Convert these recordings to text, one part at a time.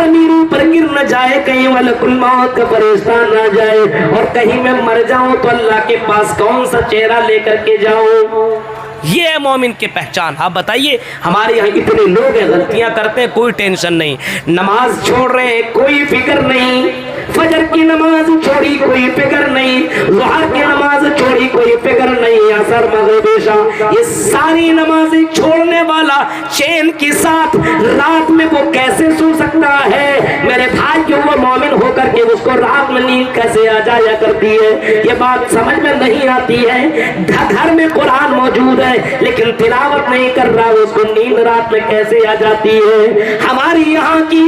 پہاڑ میرے اوپر گر نہ جائے, کہیں ملکل موت کا فرشتہ نہ جائے, اور کہیں میں مر جاؤں تو اللہ کے پاس کون سا چہرہ لے کر کے جاؤں. یہ ہے مومن کی پہچان. آپ بتائیے ہمارے یہاں اتنے لوگ ہیں غلطیاں کرتے ہیں, کوئی ٹینشن نہیں, نماز چھوڑ رہے ہیں کوئی فکر نہیں, فجر کی نماز چھوڑی کوئی فکر نہیں, ظہر کی نماز چھوڑی کوئی فکر نہیں, عصر مغرب عشاء یہ ساری نمازیں چھوڑنے والا چین کے ساتھ رات میں وہ کیسے سو سکتا ہے؟ میرے بھائی جو وہ مومن ہو کر کے اس کو رات میں نیند کیسے آ جایا کرتی ہے؟ یہ بات سمجھ میں نہیں آتی ہے. گھر میں قرآن موجود ہے لیکن تلاوت نہیں کر رہا, اس کو نیند رات میں کیسے آ جاتی ہے؟ ہماری یہاں کی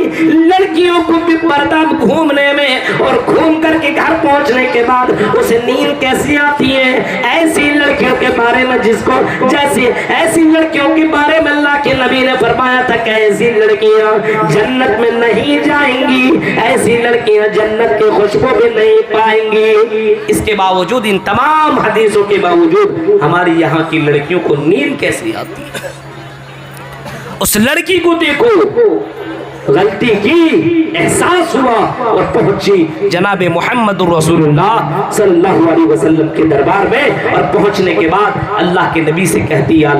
لڑکیوں کو بھی پردہ گھومنے میں اور گھوم کر کے گھر پہنچنے کے بعد اسے نیند کیسی آتی ہے؟ ایسی لڑکیوں کے بارے میں ایسی لڑکیوں کے بارے میں اللہ کے نبی نے فرمایا تھا کہ ایسی لڑکیاں جنت میں نہیں جائیں گی, ایسی لڑکیاں جنت کے خوشبو بھی نہیں پائیں گی. اس کے باوجود, ان تمام حدیثوں کے باوجود ہماری یہاں کی لڑکیوں کو نیند کیسی آتی ہے؟ اس لڑکی کو دیکھو, غلطی کی, احساس ہوا اور پہنچی جناب محمد رسول اللہ صلی اللہ علیہ وسلم کے دربار میں, اور پہنچنے کے بعد اللہ کے نبی سے کہتی یا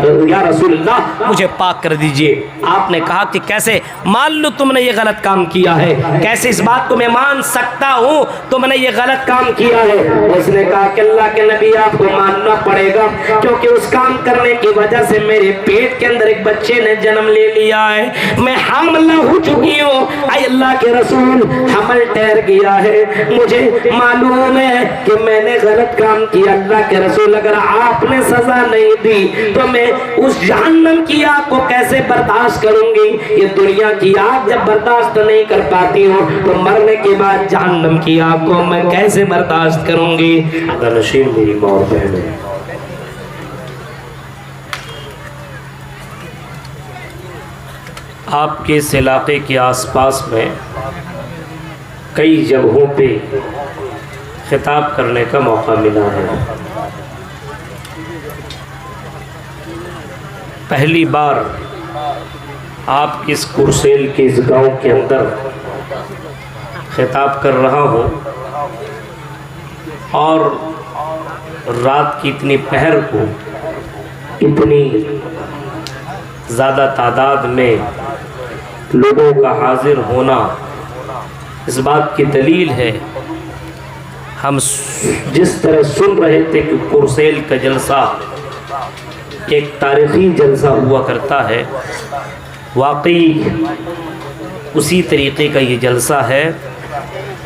رسول اللہ مجھے پاک کر دیجئے. آپ نے کہا کہ کیسے مان لو تم نے یہ غلط کام کیا ہے, کیسے اس بات کو میں مان سکتا ہوں تم نے یہ غلط کام کیا ہے؟ اس نے کہا کہ اللہ کے نبی آپ کو ماننا پڑے گا, کیونکہ اس کام کرنے کی وجہ سے میرے پیٹ کے اندر ایک بچے نے جنم لے لیا ہے, میں حاملہ ہو چکی ہوں. اے اللہ کے رسول, حمل ٹھہر گیا ہے, مجھے معلوم ہے کہ میں نے غلط کام کیا. اللہ کے رسول اگر آپ نے سزا نہیں دی تو میں اس جہنم کی آگ کو کیسے برداشت کروں گی؟ یہ دنیا کی آگ جب برداشت نہیں کر پاتی ہوں تو مرنے کے بعد جہنم کی آگ کو میں کیسے برداشت کروں گی؟ نشین میری ماں بہنیں, آپ کے اس علاقے کے آس پاس میں کئی جگہوں پہ خطاب کرنے کا موقع ملا ہے. پہلی بار آپ اس کرسیل کے اس گاؤں کے اندر خطاب کر رہا ہوں, اور رات کی اتنی پہر کو اتنی زیادہ تعداد میں لوگوں کا حاضر ہونا اس بات کی دلیل ہے. ہم جس طرح سن رہے تھے کہ کرسیل کا جلسہ ایک تاریخی جلسہ ہوا کرتا ہے, واقعی اسی طریقے کا یہ جلسہ ہے.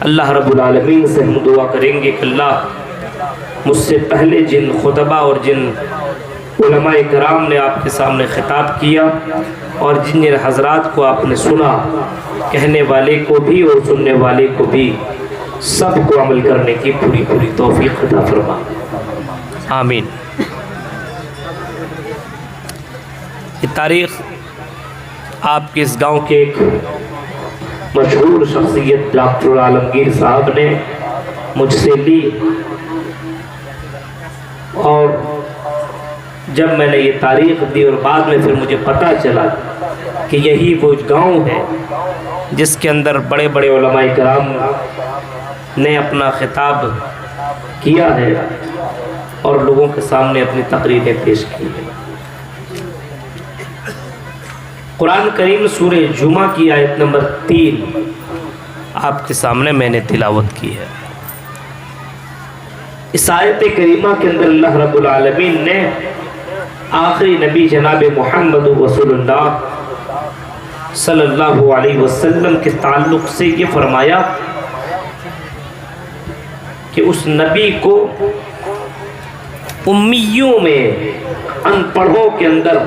اللہ رب العالمین سے ہم دعا کریں گے کہ اللہ مجھ سے پہلے جن خطبہ اور جن علماء کرام نے آپ کے سامنے خطاب کیا اور جن حضرات کو آپ نے سنا, کہنے والے کو بھی اور سننے والے کو بھی, سب کو عمل کرنے کی پوری توفیق عطا فرما, آمین. یہ تاریخ آپ کے اس گاؤں کے ایک مشہور شخصیت ڈاکٹر عالمگیر صاحب نے مجھ سے لی, اور جب میں نے یہ تاریخ دی اور بعد میں پھر مجھے پتہ چلا کہ یہی وہ گاؤں ہے جس کے اندر بڑے بڑے علماء کرام نے اپنا خطاب کیا ہے اور لوگوں کے سامنے اپنی تقریریں پیش کی ہیں. قرآن کریم سورہ جمعہ کی آیت نمبر 3 آپ کے سامنے میں نے تلاوت کی ہے. اس آیت کریمہ کے اندر اللہ رب العالمین نے آخری نبی جناب محمد رسول اللہ صلی اللہ علیہ وسلم کے تعلق سے یہ فرمایا کہ اس نبی کو امیوں میں, ان پڑھوں کے اندر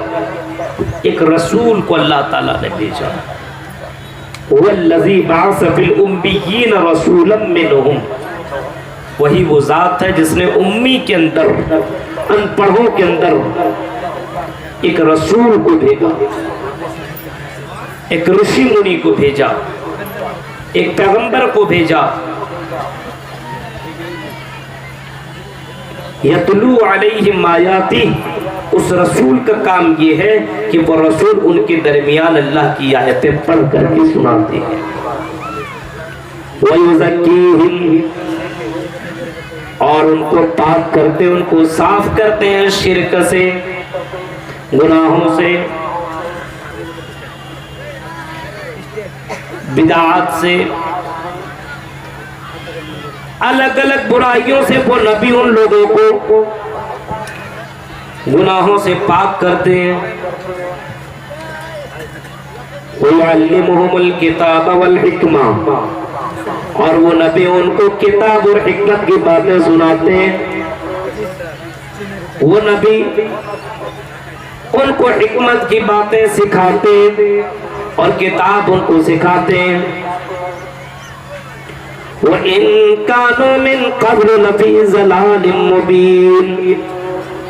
ایک رسول کو اللہ تعالیٰ نے بھیجا. وَالَّذِي بَعَثَ فِي الْأُمِّيِّينَ رَسُولًا مِّنْهُمْ, وہی وہ ذات ہے جس نے امی کے اندر, ان پڑھوں کے اندر ایک رسول کو بھیجا, ایک رشی منی کو بھیجا, ایک پیغمبر کو بھیجا. یتلو علیہم آیاتی, اس رسول کا کام یہ ہے کہ وہ رسول ان کے درمیان اللہ کی آیتیں پڑھ کر کے سناتے ہیں. وَيُزَكِّيهِمْ، اور ان کو پاک کرتے، ان کو صاف کرتے ہیں شرک سے، گناہوں سے، بدعات سے، الگ الگ برائیوں سے. وہ نبی ان لوگوں کو گناہوں سے پاک کرتے ہیں. وَيُعَلِّمُهُمُ الْكِتَابَ وَالْحِكْمَةَ، اور وہ نبی ان کو کتاب اور حکمت کی باتیں سناتے ہیں. وہ نبی ان کو حکمت کی باتیں سکھاتے اور کتاب ان کو سکھاتے ہیں. وَإِن كَانُوا مِن قَبْلُ لَفِي ضَلَالٍ مُبِينٍ،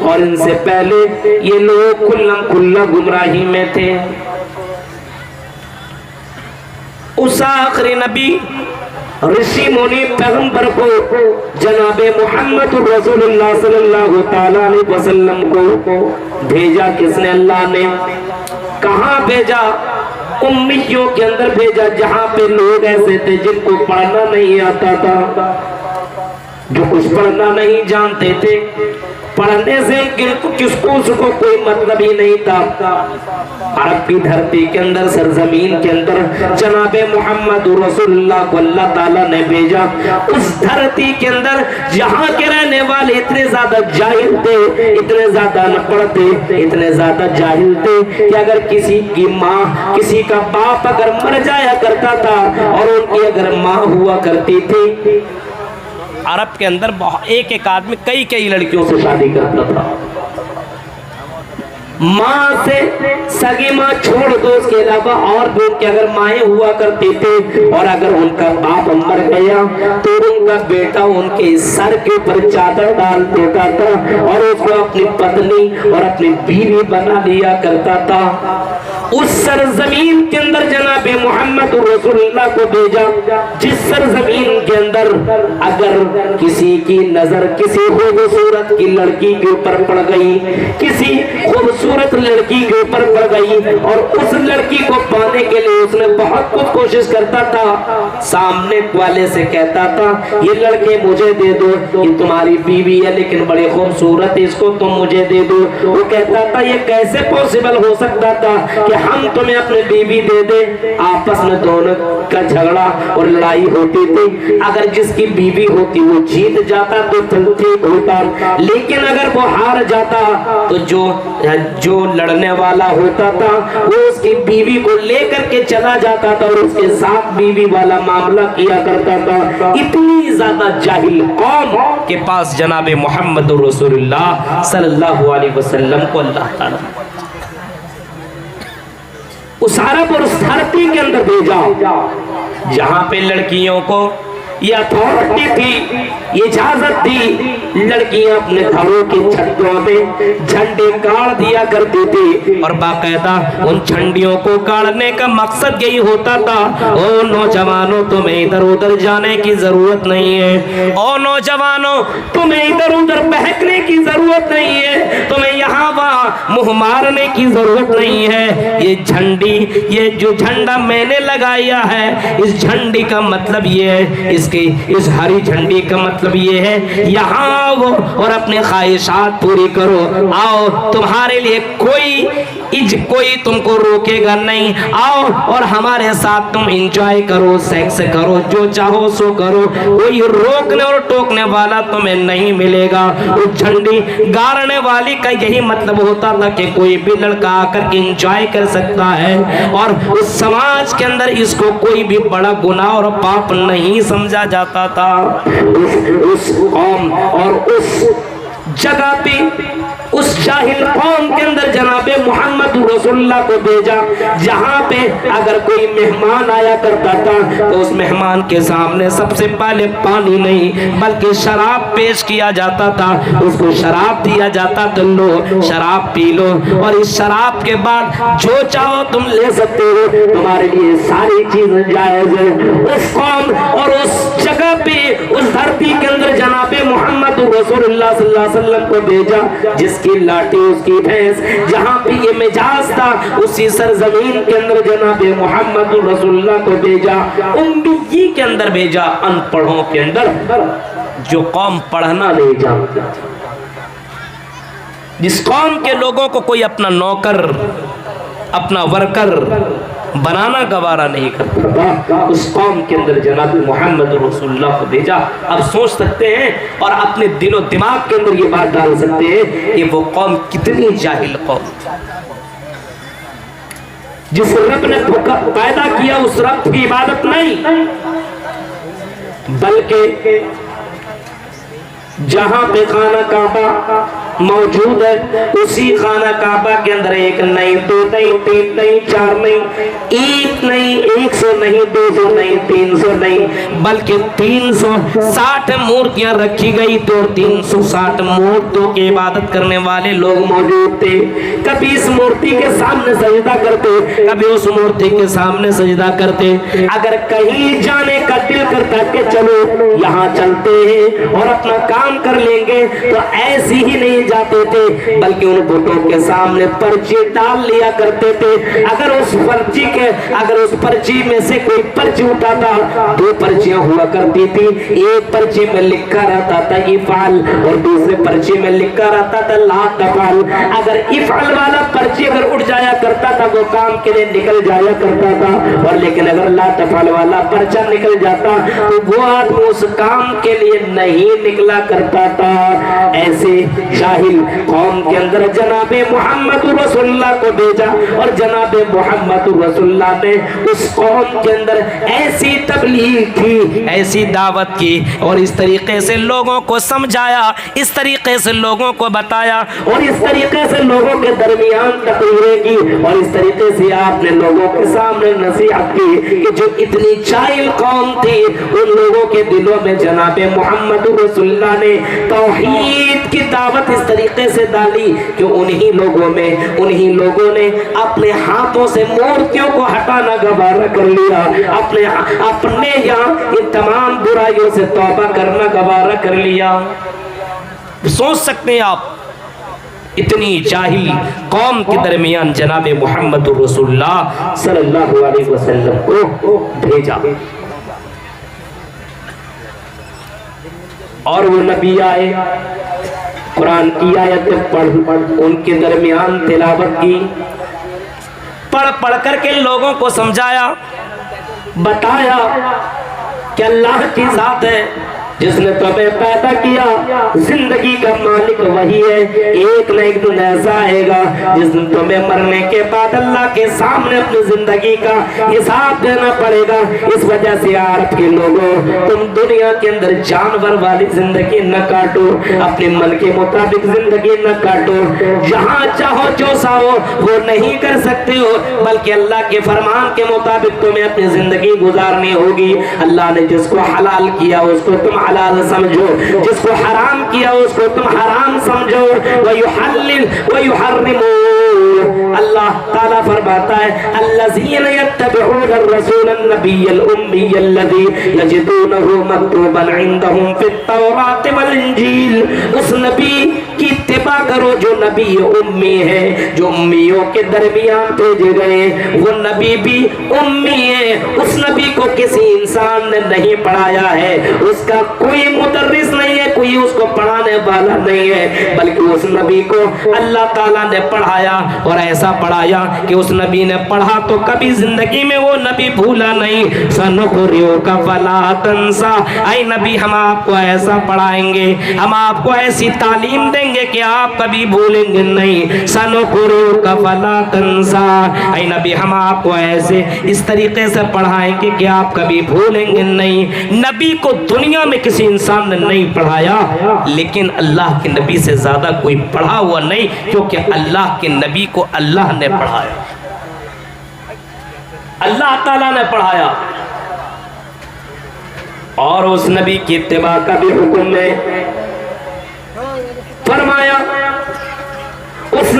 اور ان سے پہلے یہ لوگ کھلا گمراہی میں تھے. اس آخری نبی رشی منی پیغمبر کو جناب محمد رسول اللہ صلی اللہ تعالی علیہ وسلم کو بھیجا کس نے؟ اللہ نے. کہاں بھیجا؟ امیوں کے اندر بھیجا، جہاں پہ لوگ ایسے تھے جن کو پڑھنا نہیں آتا تھا، جو کچھ پڑھنا نہیں جانتے تھے، پڑھنے سے کس کو کوئی مطلب ہی نہیں تھا. عرب کی دھرتی کے اندر، سرزمین کے اندر جناب محمد رسول اللہ کو اللہ تعالیٰ نے بھیجا. اس دھرتی کے اندر جہاں کے رہنے والے اتنے زیادہ جاہل تھے، اتنے زیادہ انپڑھ تھے، اتنے زیادہ جاہل تھے کہ اگر کسی کی ماں، کسی کا باپ اگر مر جایا کرتا تھا اور ان کی اگر ماں ہوا کرتی تھی، عرب کے اندر ایک ایک آدمی کئی لڑکیوں سے شادی کرتا تھا. ماں سے سگی ماں چھوڑ دو، اس کے علاوہ اور بھی ان کے اگر مائیں ہوا کرتی تھے، اور اگر ان کا باپ مر گیا تو ان کا بیٹا ان کے سر کے اوپر چادر ڈال دیتا تھا اور اس کو اپنی پتنی اور اپنی بیوی بنا لیا کرتا تھا. اس سرزمین کے اندر جناب محمد رسول اللہ کو بھیجا، جس سرزمین کے اندر اگر کسی کی نظر کسی خوبصورت کی لڑکی کے اوپر پڑ گئی، کسی خوبصورت لڑکی کے اوپر پڑ گئی، اور اس لڑکی کو پانے کے لیے اس نے بہت کچھ کوشش کرتا تھا، سامنے والے سے کہتا تھا یہ لڑکے مجھے دے دو، یہ تمہاری بیوی ہے لیکن بڑی خوبصورت ہے، اس کو تم مجھے دے دو. وہ کہتا تھا یہ کیسے پوسیبل ہو سکتا تھا کہ ہم تمہیں اپنے بیوی دے دیں. آپس میں دونوں کا جھگڑا اور لڑائی ہوتی تھی. اگر جس کی بیوی ہوتی وہ جیت جاتا تو ٹھیک ہوتا، لیکن اگر وہ ہار جاتا تو جو لڑنے والا ہوتا تھا وہ اس کی بیوی کو لے کر کے چلا جاتا تھا اور اس کے ساتھ بیوی والا معاملہ کیا کرتا تھا. اتنی زیادہ جاہل قوم کے پاس جناب محمد رسول اللہ صلی اللہ علیہ وسلم کو اللہ تعالیٰ اس عرب اور اس دھرتی کے اندر بھیجا جہاں پہ لڑکیوں کو یہ اتھارٹی تھی، یہ اجازت تھی، لڑکیاں اپنے گھروں کی چھتوں پہ جھنڈے گاڑ دیا کرتی تھی، اور باقاعدہ ان جھنڈیوں کو گاڑنے کا مقصد یہی ہوتا تھا او نوجوانوں تمہیں ادھر ادھر جانے کی ضرورت نہیں ہے، او نوجوانوں تمہیں ادھر ادھر بہکنے کی ضرورت نہیں ہے، تمہیں یہاں وہاں منہ مارنے کی ضرورت نہیں ہے. یہ جھنڈی، یہ جو جھنڈا میں نے لگایا ہے، اس جھنڈی کا مطلب یہ ہے، اس ہری جھنڈی کا مطلب یہ ہے یہاں آؤ اور اپنے خواہشات پوری کرو. آؤ، تمہارے لیے کوئی تم کو روکے گا نہیں. آؤ اور ہمارے ساتھ تم انجوائے کرو، سیکس کرو، جو چاہو سو کرو، کوئی روکنے اور ٹوکنے والا تمہیں نہیں ملے گا. اس جھنڈی گاڑنے والی کا یہی مطلب ہوتا تھا کہ کوئی بھی لڑکا آ کر کے انجوائے کر سکتا ہے، اور اس سماج کے اندر اس کو کوئی بھی بڑا گناہ اور پاپ نہیں سمجھا جاتا تھا. اس قوم اور اس جگہ پہ اس جاہل قوم کے اندر جناب محمد رسول اللہ کو بھیجا جہاں پہ اگر کوئی مہمان آیا کرتا تھا تو اس مہمان کے سامنے سب سے پہلے پانی نہیں بلکہ شراب پیش کیا جاتا تھا. اس کو شراب دیا جاتا تو لو شراب پی لو، اور اس شراب کے بعد جو چاہو تم لے سکتے ہو، تمہارے لیے ساری چیزیں جائز ہے. اس قوم اور اس جگہ پہ اس دھرتی کے اندر جناب محمد رسول اللہ صلی اللہ علیہ وسلم کو بھیجا جس کی لاٹھی اس کی بھینس جہاں پہ یہ مجاز تھا اسی سرزمین کے اندر جناب محمد رسول اللہ کو بھیجا، امی کے اندر بھیجا، ان پڑھوں کے اندر، جو قوم پڑھنا نہیں جانتی، جس قوم کے لوگوں کو کوئی اپنا نوکر اپنا ورکر بنانا گوارا نہیں کرتا، اس قوم کے اندر جناب محمد رسول اللہ کو بھیجا۔ اب سوچ سکتے ہیں اور اپنے دل و دماغ کے اندر یہ بات ڈال سکتے ہیں کہ وہ قوم کتنی جاہل قوم، جس رب نے پیدا کیا اس رب کی عبادت نہیں، بلکہ جہاں پہ خانہ کعبہ موجود ہے اسی خانہ کعبہ کے اندر ایک نہیں، دو نہیں، تین نہیں، چار نہیں، ایک نہیں، 100 نہیں، 200 نہیں، 300 نہیں، بلکہ 360 مورتیاں رکھی گئی، تو 360 مورتوں کی عبادت کرنے والے لوگ موجود تھے، کبھی اس مورتی کے سامنے سجدہ کرتے، کبھی اس مورتی کے سامنے سجدہ کرتے، اگر کہیں جانے کا دل کرتا کہ چلو یہاں چلتے ہیں اور اپنا کام کر لیں گے تو ایسی ہی نہیں جاتے تھے، بلکہ ان بتوں کے سامنے پرچی ڈال لیا کرتے تھے۔ اگر اس پرچی میں سے کوئی پرچی اٹھاتا، 2 پرچیاں ہوا کرتی تھی، ایک پرچی میں لکھا رہتا تھا افعل اور دوسرے پرچی میں لکھا رہتا تھا لا تفعل۔ اگر افعل والا پرچی اگر اٹھ جایا کرتا تھا وہ کام کے لیے نکل جایا کرتا تھا، اور لیکن اگر لا تفعل والا پرچہ نکل جاتا تو وہ آدمی اس کام کے لیے نہیں نکلا کرتا تھا۔ ایسے جاہل قوم کے اندر جناب محمد رسول اللہ کو بھیجا، اور جناب محمد رسول اللہ نے اس قوم کے اندر ایسی تبلیغ کی، ایسی دعوت کی، اور اس طریقے سے لوگوں کو سمجھایا، اس طریقے سے لوگوں کو بتایا، اور اس طریقے سے لوگوں کے درمیان تقریریں کی، اور اس طریقے سے آپ نے لوگوں کے سامنے نصیحت کی کہ جو اتنی جاہل قوم تھی ان لوگوں کے دلوں میں جناب محمد رسول اللہ نے توحید کی دعوت اس طریقے سے ڈالی کہ انہی لوگوں نے اپنے ہاتھوں سے مورتیوں کو ہٹانا گوارا کر لیا، اپنے یہاں ان تمام برائیوں سے توبہ کرنا گوارا کر لیا۔ سوچ سکتے ہیں آپ اتنی جاہل قوم کے درمیان جناب محمد رسول اللہ صلی اللہ علیہ وسلم کو بھیجا، اور وہ نبی آئے، قرآن کی آیتیں پڑھ ان کے درمیان تلاوت کی، پڑھ کر کے لوگوں کو سمجھایا، بتایا کہ اللہ کی ذات ہے جس نے تمہیں پیدا کیا، زندگی کا مالک وہی ہے، ایک نہ ایک دن ایسا آئے گا جس دن تمہیں مرنے کے بعد اللہ کے سامنے اپنی زندگی کا حساب دینا پڑے گا۔ اس وجہ سے عرب کے لوگوں تم دنیا کے اندر جانور والی زندگی نہ کاٹو، اپنے من کے مطابق زندگی نہ کاٹو، جہاں چاہو جو چاہو وہ نہیں کر سکتے ہو، بلکہ اللہ کے فرمان کے مطابق تمہیں اپنی زندگی گزارنی ہوگی۔ اللہ نے جس کو حلال کیا اس کو تم حلال سمجھو، جس کو حرام کیا اس کو تم حرام سمجھو، وَيُحَلِّلْ وَيُحَرِّمُونَ۔ اللہ تعالیٰ فرماتا ہے الَّذِينَ يَتَّبِعُونَ الرَّسُولَ النَّبِيَّ الْأُمِّيَّ الَّذِي يَجِدُونَهُ مَكْتُوبًا عِندَهُمْ فِي التَّوْرَاةِ وَالْإِنجِيلِ۔ اس نبی کی اتباع کرو جو نبی امی ہے، جو امیوں کے درمیان بھیجے گئے، وہ نبی بھی امی ہے، اس نبی کو کسی انسان نے نہیں پڑھایا ہے، اس کا کوئی مدرس نہیں ہے، کوئی اس کو پڑھانے والا نہیں ہے، بلکہ اس نبی کو اللہ تعالیٰ نے پڑھایا، اور ایسا پڑھایا کہ اس نبی نے پڑھا تو کبھی زندگی میں وہ نبی بھولا نہیں۔ سَنُقْرِئُكَ فَلَا تَنْسَىٰ، اے نبی ہم آپ کو ایسا پڑھائیں گے، ہم آپ کو ایسی تعلیم دیں گے کہ آپ کبھی بھولیں گے نہیں۔ سَنُقْرِئُكَ فَلَا تَنْسَىٰ، اے نبی ہم آپ کو ایسے اس طریقے سے پڑھائیں گے کہ آپ کبھی بھولیں گے نہیں۔ نبی کو دنیا میں کسی انسان نے نہیں پڑھایا، لیکن اللہ کے نبی سے زیادہ کوئی پڑھا ہوا نہیں، کیونکہ اللہ کے نبی کو اللہ نے پڑھایا، اللہ تعالیٰ نے پڑھایا، اور اس نبی کی اتباع کا بھی حکم ہے۔ فرمایا اس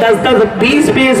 10-10, 20-20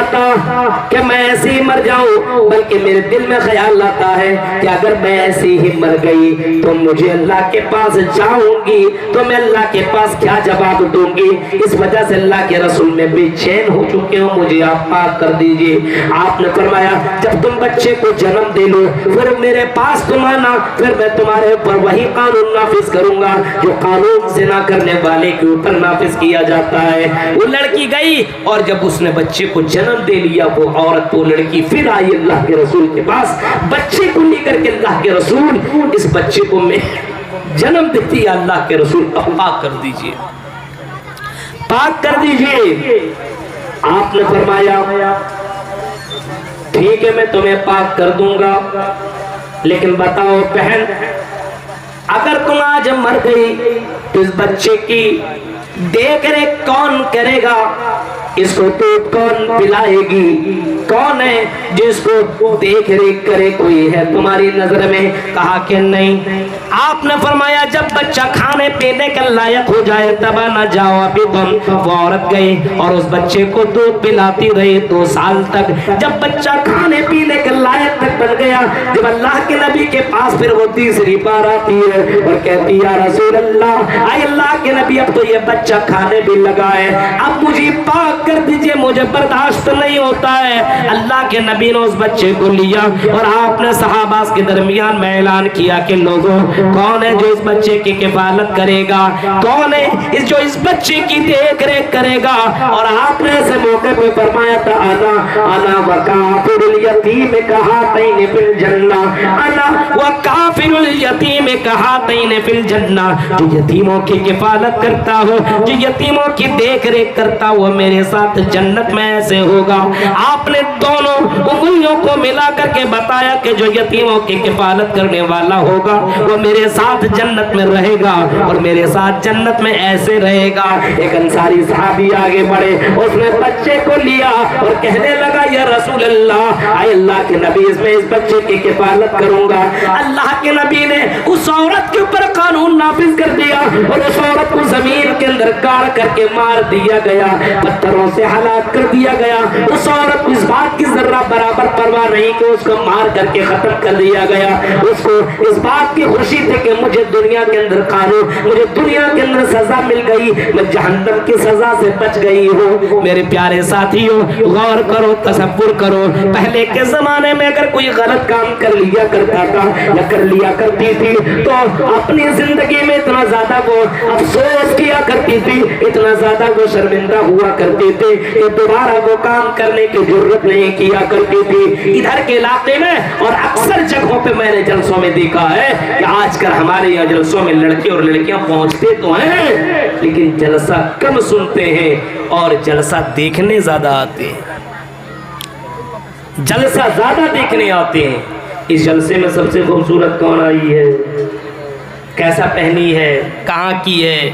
آتا کہ میں ایسے ہی مر جاؤں، بلکہ میرے دل میں خیال آتا ہے کہ اگر میں ایسے ہی مر گئی تو مجھے اللہ کے پاس جاؤں گی تو میں اللہ کے پاس کیا جواب دوں گی؟ اس وجہ سے اللہ کے رسول میں بے چین ہو چکے ہوں، مجھے آپ معاف کر دیجئے۔ آپ نے فرمایا جب تم بچے کو جنم دے لو پھر میرے پاس تم آنا، پھر میں تمہارے اوپر وہی قانون نافذ کروں گا جو قانون زنا کرنے والے کے اوپر نافذ کیا جاتا ہے۔ وہ لڑکی گئی اور جب اس نے بچے کو جنم دے لیا، وہ عورت وہ لڑکی پھر آئی اللہ کے رسول کے پاس، بچے کو لے کر کے اللہ کے رسول اس بچے کو میں جنم دیتی ہے، اللہ کے رسول پاک کر دیجئے، پاک کر دیجئے۔ آپ نے فرمایا ٹھیک ہے میں تمہیں پاک کر دوں گا، لیکن بتاؤ بہن اگر تم آج مر گئی تو اس بچے کی دیکھ ریکھ کون کرے گا؟ اس کو دودھ کون پلائے گی؟ کون ہے جس کو دیکھ ریکھ کرے؟ کوئی ہے تمہاری نظر میں؟ کہا کہ نہیں۔ آپ نے فرمایا جب بچہ کھانے پینے کا لائق ہو جائے تب نہ جاؤ ابھی تم۔ وہ عورت گئی اور اس بچے کو دودھ پلاتی رہی 2 سال تک۔ جب بچہ کھانے پینے کے لائق تک بن گیا، جب اللہ کے نبی کے پاس پھر وہ تیسری بار آتی ہے اور کہتی یا رسول اللہ، اے اللہ کے نبی اب تو یہ بچہ کھانے بھی لگا ہے، اب مجھے پاک کر دیجئے، مجھے برداشت نہیں ہوتا ہے۔ اللہ کے نبی نے اس بچے کو لیا اور آپ نے صحابہ کے درمیان میں اعلان کیا کہ لوگوں کون ہے جو اس بچے کی کفالت کرے گا؟ کون ہے جو اس بچے کی دیکھ ریکھ کرے گا؟ اور آپ نے ایسے موقع پہ فرمایا تھا انا وکافر الیتیم کہاتین فی الجنہ، انا وکافر الیتیم کہاتین فی الجنہ، جو یتیموں کی کفالت کرتا ہو، جو یتیموں کی دیکھ ریکھ کرتا ہو، میرے ساتھ جنت میں ایسے ہوگا۔ آپ نے دونوں انگلیوں کو ملا کر کے بتایا کہ جو یتیموں کی کفالت کرنے والا ہوگا وہ میرے ساتھ جنت میں رہے گا اور میرے ساتھ جنت میں ایسے رہے گا۔ ایک انصاری صحابی آگے بڑھے، اس نے بچے کو لیا اور کہنے لگا یا رسول اللہ، اے اللہ کے نبی اس میں اس بچے کی کفالت کروں گا۔ اللہ کے نبی نے اس عورت کے اوپر قانون نافذ کر دیا اور اس عورت کو زمین کے اندر گاڑ کر کے مار دیا گیا، پتھروں سے ہلاک کر دیا گیا۔ اس عورت کو اس بات کی ذرہ برابر پرواہ نہیں کہ اس کو مار کر کے ختم کر دیا گیا، اس کو اس بات کی خوشی تھی کہ مجھے دنیا کے اندر قانون، مجھے دنیا کے اندر سزا مل گئی، میں جہنم کی سزا سے بچ گئی ہوں۔ میرے پیارے ساتھیوں غور کرو، تصور کرو، پہلے کے زمانے میں اگر کوئی غلط کام کر لیا کرتا تھا یا کر لیا کرتی تھی تو اپنی زندگی میں اتنا زیادہ وہ افسوس کیا کرتی تھی، اتنا زیادہ وہ شرمندہ ہوا کرتی تھی کہ دوبارہ وہ کام کرنے کی ضرورت نہیں کیا کرتی تھی۔ ادھر کے علاقے میں اور اکثر جگہوں پہ میں نے جلسوں میں دیکھا ہے کہ آج کل ہمارے یہاں جلسوں میں لڑکے اور لڑکیاں پہنچتے تو ہیں لیکن جلسہ کم سنتے ہیں اور جلسہ دیکھنے زیادہ آتے ہیں، جلسہ زیادہ دیکھنے آتے ہیں۔ اس جلسے میں سب سے خوبصورت کون آئی ہے، کیسا پہنی ہے، کہاں کی ہے،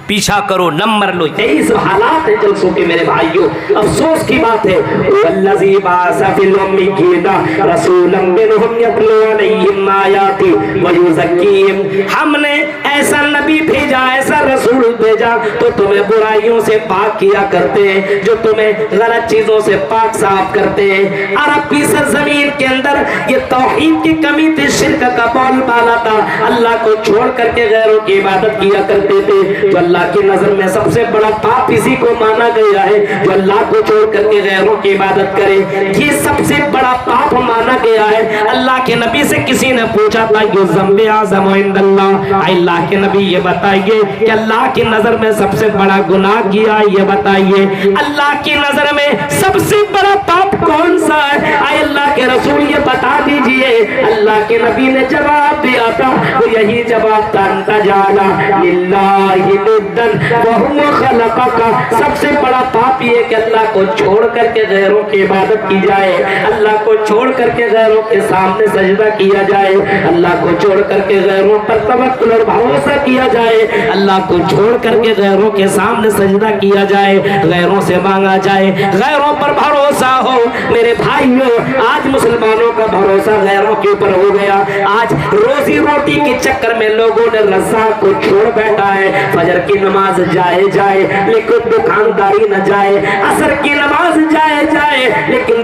پیچھا کرو نمبر لو۔ یہی سب حالات ہیں جلسوں کے میرے بھائیوں، افسوس کی بات ہے۔ والذی بعث فی الامیین رسولا منہم یتلو علیہم آیاتی ویزکیہم، ہم نے ایسا نبی بھیجا، ایسا رسول بھیجا تو تمہیں برائیوں سے پاک کیا کرتے ہیں، جو تمہیں غلط چیزوں سے پاک صاف کرتے ہیں۔ عرب کی سرزمین کے اندر یہ توحید کی کمی تھی، شرک کا بول بالا تھا، اللہ کو چھوڑ کر کے غیروں کی عبادت کیا کرتے تھے۔ تو اللہ کی نظر میں سب سے بڑا پاپ اسی کو مانا گیا ہے جو اللہ کو چھوڑ کر کے غیروں کی عبادت کرے، یہ سب سے بڑا پاپ مانا گیا ہے۔ اللہ کے نبی سے کسی نے پوچھا تھا یہ ذنب اعظم عند اللہ، اللہ کے نبی یہ بتائیے کہ اللہ کی نظر میں سب سے بڑا گناہ کیا ہے، یہ بتائیے اللہ کی نظر میں سب سے بڑا پاپ کون سا ہے؟ اے اللہ کے رسول یہ بتا دیجئے۔ اللہ کے نبی نے جواب دیا تھا، وہ یہی جواب تھا انت جعل للہ ندا وہو خلقک، سب سے بڑا پاپ یہ کہ اللہ کو چھوڑ کر کے غیروں کی عبادت کی جائے، اللہ کو چھوڑ کر کے غیروں کے سامنے سجدہ کیا جائے، اللہ کو چھوڑ کر کے غیروں پر توکل اور بھروسہ کیا جائے، اللہ کو چھوڑ کر کے غیروں کے سامنے سجدہ کیا جائے، غیروں سے مانگا جائے، غیروں پر بھروسہ ہو۔ میرے بھائیوں آج مسلمانوں کا بھروسہ غیروں کے اوپر ہو گیا، آج روزی روٹی کے چکر میں لوگوں نے رزاق کو چھوڑ بیٹھا ہے۔ فجر کی نماز جائے لیکن دکانداری نہ جائے، عصر کی نماز جائے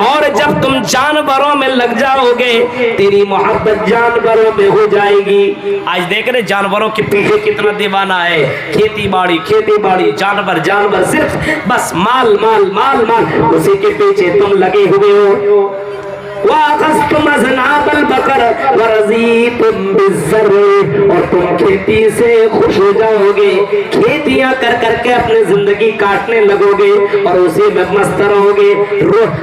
اور جب تم جانوروں میں لگ جاؤ گے تیری محبت جانوروں میں ہو جائے گی. آج دیکھ رہے جانوروں کے پیچھے کتنا دیوانہ ہے. کھیتی باڑی جانور صرف بس مال مال مال مال, اسی کے پیچھے تم لگے ہوئے ہو. وَأَخَذْتُمْ أَذْنَابَ الْبَقَرِ وَرَضِيتُمْ بِالزَّرْعِ, اور تم کھیتی سے خوش ہو جاؤ گے, کھیتیاں کر کر کے اپنے زندگی کاٹنے لگو گے اور اسی میں مست رہو گے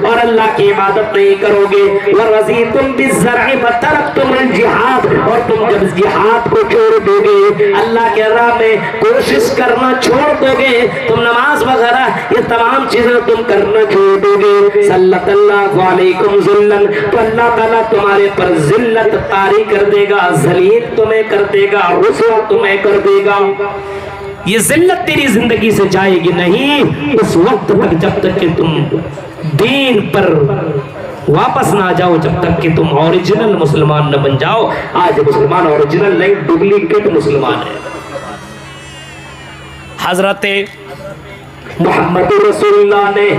اور اللہ کی عبادت نہیں کرو گے. وَرَضِيتُمْ بِالزَّرْعِ وَتَرَكْتُمُ الْجِهَادَ, اور تم جب جہاد کو چھوڑ دو گے, اللہ کے راہ میں کوشش کرنا چھوڑ دو گے, تم نماز وغیرہ یہ تمام چیزیں تم کرنا چھوڑ دو گے, صلی اللہ علیکم ذلًا, تو اللہ تعالیٰ تمہارے پر ذلت طاری کر دے گا, ذلیل تمہیں کر دے گا, رسوا تمہیں کر دے گا. یہ ذلت تیری زندگی سے جائے گی نہیں اس وقت تک جب تک کہ تم دین پر واپس نہ جاؤ, جب تک کہ تم اوریجنل مسلمان نہ بن جاؤ. آج مسلمان اوریجنل نہیں, ڈپلیکیٹ مسلمان ہے. حضرت محمد رسول اللہ نے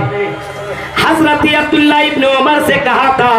حضرت عبداللہ ابن عمر سے کہا تھا,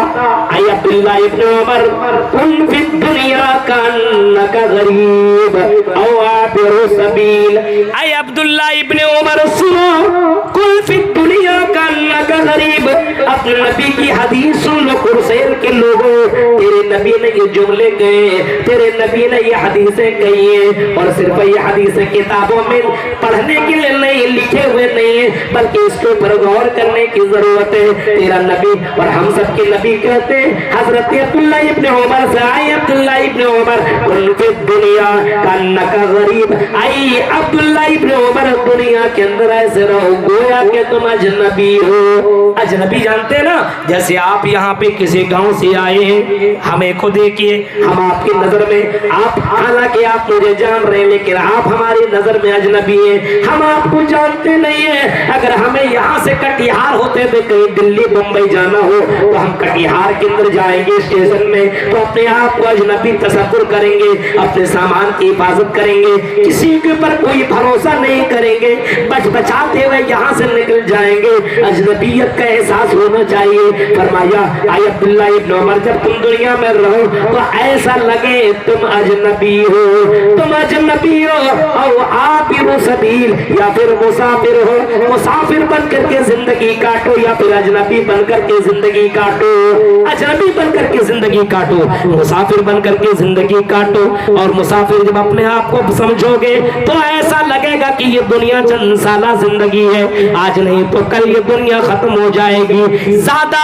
اے عبداللہ ابن عمر, کن فی الدنیا کانک غریب او عابر سبیل. اے عبداللہ ابن عمر سنو, کن فی الدنیا کانک غریب, اپنے نبی کی حدیث سن لو. قرسیل کے لوگوں, تیرے نبی نے یہ جملے کہے, تیرے نبی نے یہ حدیثیں کہی ہیں, اور صرف یہ حدیثیں کتابوں میں پڑھنے کے لیے نہیں, لکھے ہوئے نہیں ہیں, بلکہ اس کے اوپر غور کرنے کی ضرورت ہے. تیرا نبی اور ہم سب کے نبی کہتے ہیں حضرت عبداللہ ابن عمر سے, آئی عبداللہ ابن عمر, کن فی الدنیا کانک غریب, آئی عبداللہ ابن عمر, دنیا کے اندر ایسے رہو گویا کہ تم اجنبی ہو. اجنبی جانتے ہیں نا, جیسے آپ یہاں پہ کسی گاؤں سے آئے ہیں, ہمیں کو دیکھیے, ہم آپ کی نظر میں, آپ حالانکہ آپ مجھے جان رہے ہیں لیکن آپ ہماری نظر میں اجنبی ہیں, ہم آپ کو جانتے نہیں ہیں. اگر ہمیں یہاں سے کٹیہار ہوتے تھے کہیں دلی بمبئی جانا ہو تو ہم کٹیہار کے اندر جائیں گے اسٹیشن میں, تو اپنے آپ کو اجنبی تصور کریں گے, اپنے سامان کی حفاظت کریں گے, کسی کے اوپر کوئی بھروسہ نہیں کریں گے, بچاتے ہوئے یہاں سے نکل جائیں گے. اجنبیت کا احساس ہونا چاہیے. فرمایا اے عبداللہ ابن عمر, جب تم دنیا میں رہو تو ایسا لگے تم اجنبی ہو, تم اجنبی ہو, او عابر سبیل, یا پھر مسافر ہو, مسافر بن کر کے زندگی کاٹو, یا پھر اجنبی بن کر کے زندگی کاٹو, اجنبی بن کر کے زندگی کاٹو, مسافر بن کر کے زندگی کاٹو. اور مسافر جب اپنے آپ کو سمجھو گے تو ایسا لگے گا کہ یہ دنیا چند سالہ زندگی ہے, آج نہیں تو کل یہ دنیا ختم ہو جائے گی. زیادہ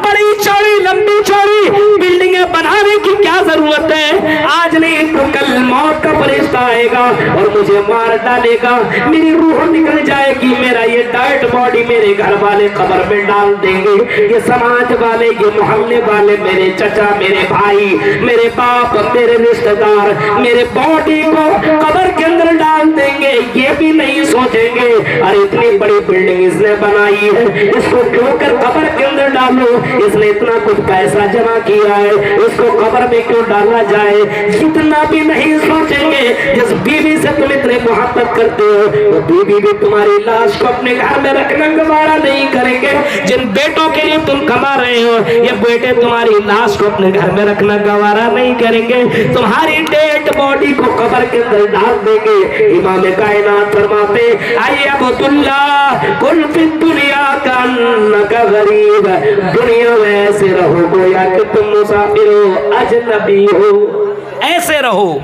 بڑی چوڑی لمبی چوڑی بلڈنگیں بنانے کی کیا ضرورت ہے, آج نہیں تو کل موت کا فرشتہ آئے گا اور مجھے مار ڈالے گا, میری روح نکل جائے گی, میرا یہ ڈیڈ باڈی میرے گھر والے قبر میں ڈال دیں گے, یہ سماج والے, یہ محلے والے, میرے چچا, میرے بھائی, میرے باپ, میرے رشتہ دار میرے باڈی کو قبر کے اندر ڈال دیں گے. یہ بھی نہیں سوچیں گے ارے اتنی بڑی بلڈنگ اس نے بنائی ہے, اس کو کیوں کر قبر کے اندر ڈالو, اس نے اتنا کچھ پیسہ جمع کیا ہے, اس کو قبر میں کیوں ڈالا جائے, اتنا بھی نہیں سوچیں گے. جس بیوی سے تم اتنے محبت کرتے ہو وہ بیوی بھی تمہاری لاش کو اپنے گھر میں رکھنا گوارا نہیں کریں گے. جن بیٹوں کے لیے تم کما رہے ہو یہ بیٹے تمہاری لاش کو اپنے گھر میں رکھنا گوارا نہیں کریں گے, تمہاری ڈیڈ باڈی کو قبر کے اندر ڈال دیں گے. امام کائنات فرماتے اے عبداللہ, کن فی الدنیا کانک غریب, دنیا میں ایسے رہو گویا کہ تم مسافر ہو, اجنبی ہو, ایسے رہو.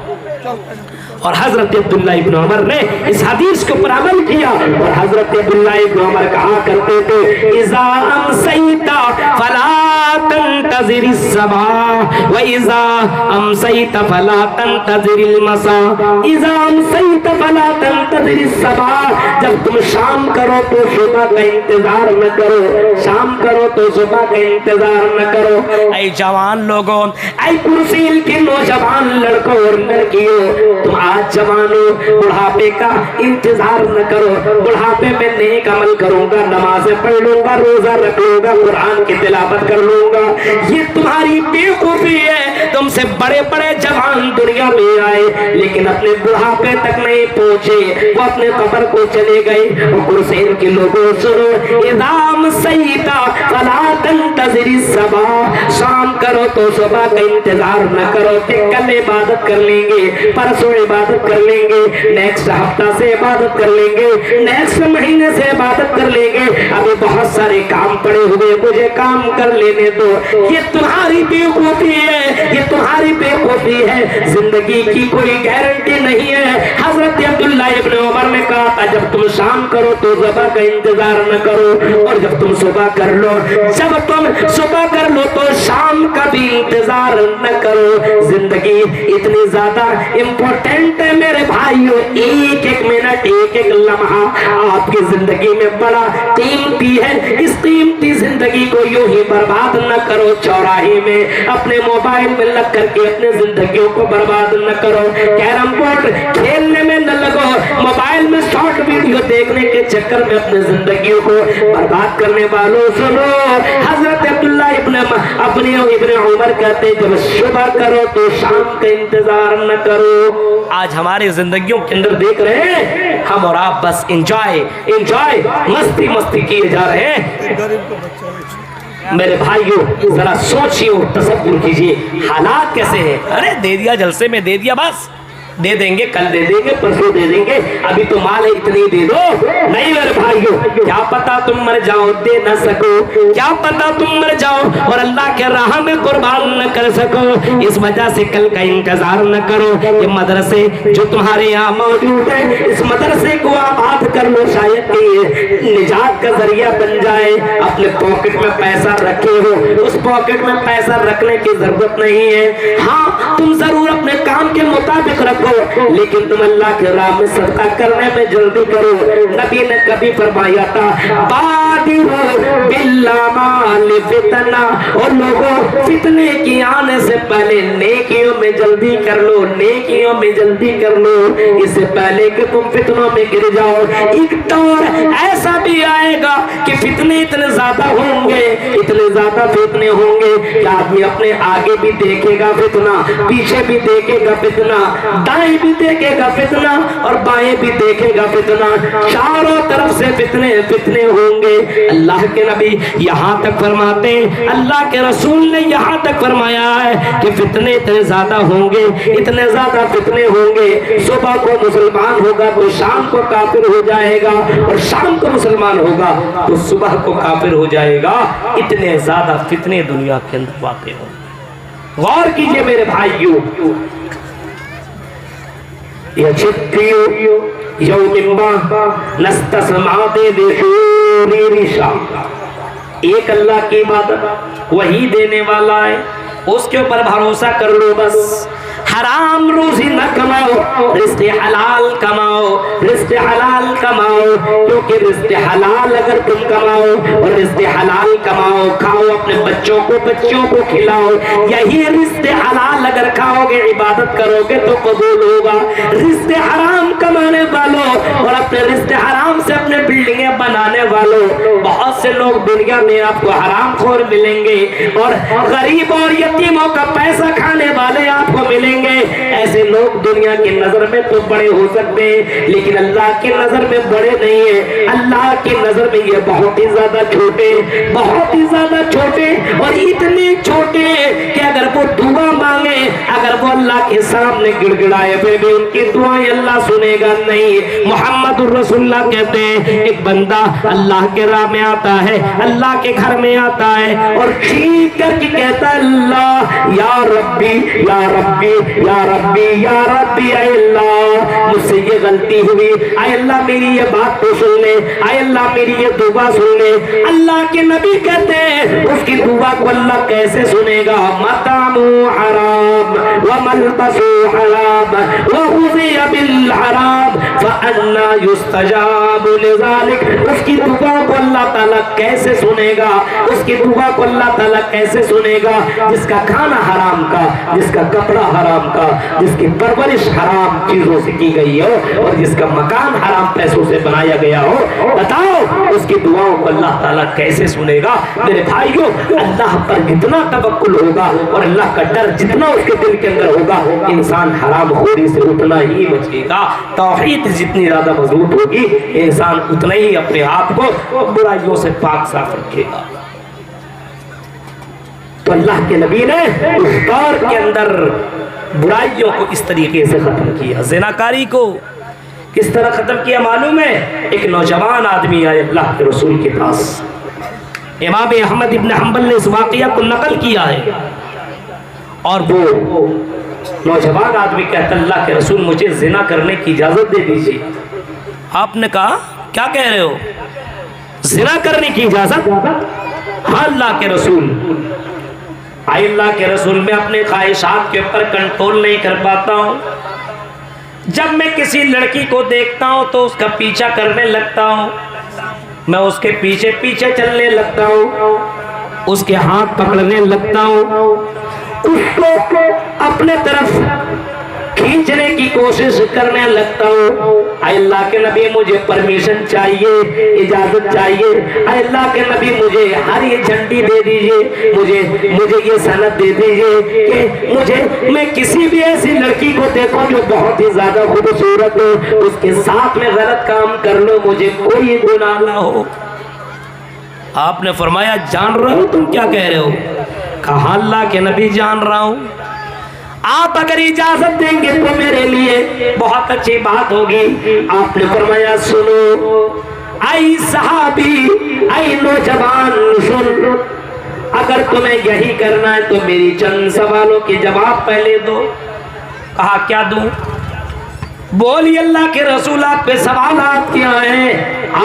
اور حضرت عبداللہ ابن عمر نے اس حدیث کے اوپر عمل کیا, اور حضرت عبداللہ ابن عمر کہا کرتے تھے اذا امسیت فلا تنتظر الصباح واذا امسیت فلا تنتظر المساء. اذا امسیت فلا تنتظر الصباح, جب تم شام کرو تو صبح کا انتظار نہ کرو, شام کرو تو صبح کا انتظار نہ کرو. اے جوان لوگوں, اے کرسیل کے نوجوان لڑکوں اور لڑکیوں, تم آج جوانوں بڑھاپے کا انتظار نہ کرو. بڑھاپے میں نیک عمل کروں گا, نمازیں پڑھ لوں گا, روزہ رکھ لوں گا, قرآن کی تلاوت کر لوں گا, یہ تمہاری بے وقوفی ہے. تو تم سے بڑے بڑے جوان دنیا میں آئے لیکن اپنے بڑھاپے تک نہیں پہنچے، وہ اپنے قبر کو چلے گئے۔ اور قرسین کے لوگوں سنو، اذام سیتا فلا تنتظر الصباح، شام کرو تو صبح کا انتظار نہ کرو کہ کل عبادت کر لیں گے، پرسوں عبادت کر لیں گے، نیکسٹ ہفتہ سے عبادت کر لیں گے، نیکسٹ مہینے سے عبادت کر لیں گے، ابھی بہت سارے کام پڑے ہوئے، مجھے کام کر لینے دو۔ یہ تمہاری بیوقوفی ہے، یہ تمہاری بیوقوفی ہے، زندگی کی کوئی گارنٹی نہیں ہے۔ حضرت عبداللہ ابن عمر نے کہا تھا جب تم شام کرو تو صبح کا انتظار نہ کرو، اور جب تم صبح کر لو، جب تم صبح کر لو تو شام کا بھی انتظار نہ کرو۔ زندگی اتنی زیادہ امپورٹنٹ ہے میرے بھائیو، ایک ایک منٹ، ایک ایک لمحہ آپ کی زندگی میں بڑا قیمتی ہے۔ اس قیمتی زندگی کو یوں ہی برباد نہ کرو، چوراہے میں اپنے موبائل میں لگ کر کے اپنے زندگیوں کو برباد نہ کرو، کیرم بورڈ کھیلنے میں نہ لگو، موبائل میں شارٹ ویڈیو دیکھنے کے چکر میں اپنے زندگیوں کو برباد کرنے والوں سنو، حضرت عبداللہ ابن عمر کہتے ہیں جب صبح کرو تو شام کا انتظار نہ کرو۔ آج ہماری زندگیوں کے اندر دیکھ رہے ہیں ہم اور آپ بس انجوائے مستی کیے جا رہے ہیں۔ میرے بھائیو ذرا سوچیے، تصور کیجئے حالات کیسے ہیں۔ ارے دے دیا جلسے میں، دے دیا، بس دے دیں گے، کل دے دیں گے، پرسوں دے دیں گے، ابھی تو مال ہے اتنی دے دو۔ نہیں میرے بھائیو، کیا پتا تم مر جاؤ دے نہ سکو، کیا پتا تم مر جاؤ اور اللہ کے راہ میں قربان نہ کر سکو، اس وجہ سے کل کا انتظار نہ کرو۔ یہ مدرسے جو تمہارے یہاں موجود ہے، اس مدرسے کو آباد کر لو، شاید کہ یہ نجات کا ذریعہ بن جائے۔ اپنے پاکٹ میں پیسہ رکھے ہو، اس پاکٹ میں پیسہ رکھنے کی ضرورت نہیں ہے، ہاں تم ضرور اپنے کام کے مطابق رکھو، لیکن تم اللہ کے راہ میں صدقہ کرنے میں جلدی کرو۔ نبی نے کبھی فرمایا تھا بادروا بالاعمال فتنہ، اور لوگوں فتنے کی آنے سے پہلے نیکیوں میں جلدی کر لو، نیکیوں میں جلدی کر لو، اس سے پہلے کہ تم فتنوں میں گر جاؤ۔ ایک دور ایسا بھی آئے گا کہ فتنے اتنے زیادہ ہوں گے، اتنے زیادہ فتنے ہوں گے کہ آدمی اپنے آگے بھی دیکھے گا فتنہ، پیچھے بھی دیکھے گا فتنہ، دائیں بھی دیکھے گا فتنہ اور بائیں بھی دیکھے گا فتنہ، چاروں طرف سے فتنے ہوں گے۔ اللہ کے نبی یہاں تک فرماتے ہیں، اللہ کے رسول نے یہاں تک فرمایا ہے کہ فتنے اتنے زیادہ ہوں گے، اتنے زیادہ فتنے ہوں گے، صبح کو مسلمان ہوگا تو شام کو کافر ہو جائے گا، اور شام کو مسلمان ہوگا تو صبح کو کافر ہو جائے گا۔ اتنے زیادہ فتنے دنیا کے اندر واقع ہوں گے۔ غور کیجئے میرے بھائیو، ایک اللہ کی عبادت وہی دینے والا ہے، اس کے اوپر بھروسہ کر لو بس۔ حرام روزی نہ کماؤ، رزق حلال کماؤ، رزق حلال کماؤ، کیونکہ رزق حلال اگر تم کماؤ اور رزق حلال کماؤ، کھاؤ، اپنے بچوں کو کھلاؤ، یہی رزق حلال اگر کھاؤ گے، عبادت کرو گے تو قبول ہوگا۔ رزق حرام کمانے والوں اور اپنے رزق حرام سے اپنے بلڈنگیں بنانے والوں، بہت سے لوگ دنیا میں آپ کو حرام خور ملیں گے، اور غریب اور یتیموں کا پیسہ کھانے والے آپ کو ملیں گے۔ ایسے لوگ دنیا کی نظر میں تو بڑے ہو سکتے ہیں، لیکن اللہ کی نظر میں بڑے نہیں ہیں۔ اللہ کی نظر میں یہ بہت ہی زیادہ چھوٹے، بہت ہی زیادہ چھوٹے، اور اتنے چھوٹے کہ اگر وہ دعا مانگے، اگر وہ اللہ کے سامنے گڑ گڑائے پھر بھی ان کی دعائیں اللہ سنے گا نہیں۔ محمد الرسول اللہ کہتے ہیں ایک بندہ اللہ کے راہ میں آتا ہے، اللہ کے گھر میں آتا ہے اور چیخ کر کے کہتا ہے اللہ یا ربی یا ربی یا ربی یا ربی، اے اللہ مجھ سے یہ غلطی ہوئی، اے اللہ میری یہ بات تو سن لے، اے اللہ میری یہ دعا سن لے۔ اللہ کے نبی کہتے ہیں اس کی دعا کو اللہ کیسے سنے گا؟ مطعمو حرام وملبسو حرام وغذی بالحرام فَأَنَّا يُسْتَجَابُ لِذَلِكَ، اس کی دعا کو اللہ تعالیٰ کیسے سنے گا، اس کی دعا کو اللہ تعالیٰ کیسے سنے گا جس کا کھانا حرام کا، جس کا کپڑا حرام کا، جس کی پرورش حرام چیزوں سے کی گئی ہو اور جس کا مکان حرام پیسوں سے بنایا گیا ہو؟ بتاؤ اس کی دعاؤں کو اللہ تعالیٰ کیسے سنے گا؟ میرے بھائیوں، اللہ پر جتنا توکل ہوگا اور اللہ کا ڈر جتنا اس کے دل کے اندر ہوگا، انسان حرام خوری سے اتنا ہی بچے گا۔ توحید جتنی زیادہ مضبوط ہوگی، انسان اتنا ہی اپنے آپ کو برائیوں سے پاک صاف رکھے گا۔ تو اللہ کے نبی نے اس دور کے اندر برائیوں کو اس طریقے سے ختم کیا۔ زناکاری کو کس طرح ختم کیا معلوم ہے؟ ایک نوجوان آدمی آئے اللہ کے رسول کے پاس، امام احمد ابن حنبل نے اس واقعہ کو نقل کیا ہے، اور وہ نوجوان آدمی کہتا اللہ کے رسول مجھے زنا کرنے کی اجازت دے دیجیے۔ آپ نے کہا کیا کہہ رہے ہو؟ زنا کرنے کی اجازت؟ ہاں اللہ کے رسول۔ آئی اللہ کے رسول، میں اپنے خواہشات کے اوپر کنٹرول نہیں کر پاتا ہوں، جب میں کسی لڑکی کو دیکھتا ہوں تو اس کا پیچھا کرنے لگتا ہوں، میں اس کے پیچھے پیچھے چلنے لگتا ہوں، اس کے ہاتھ پکڑنے لگتا ہوں، اس کو اپنے طرف کھینچنے کی کوشش کرنے لگتا ہوں۔ اے اللہ کے نبی مجھے پرمیشن چاہیے، اجازت چاہیے۔ اے اللہ کے نبی مجھے ہری جھنڈی دے دیجئے، مجھے یہ سند دے دیجئے کہ میں کسی بھی ایسی لڑکی کو دیکھوں جو بہت ہی زیادہ خوبصورت ہو، اس کے ساتھ میں غلط کام کر لو، مجھے کوئی گناہ نہ ہو۔ آپ نے فرمایا جان رہے ہو تم کیا کہہ رہے ہو؟ کہا اللہ کے نبی جان رہا ہوں، آپ اگر اجازت دیں گے تو میرے لیے بہت اچھی بات ہوگی۔ آپ نے فرمایا سنو اے صحابی، اے نوجوان سن، اگر تمہیں یہی کرنا ہے تو میری چند سوالوں کے جواب پہلے دو۔ کہا کیا دوں؟ بولی اللہ کے رسول آپ پہ سوالات کیا ہیں؟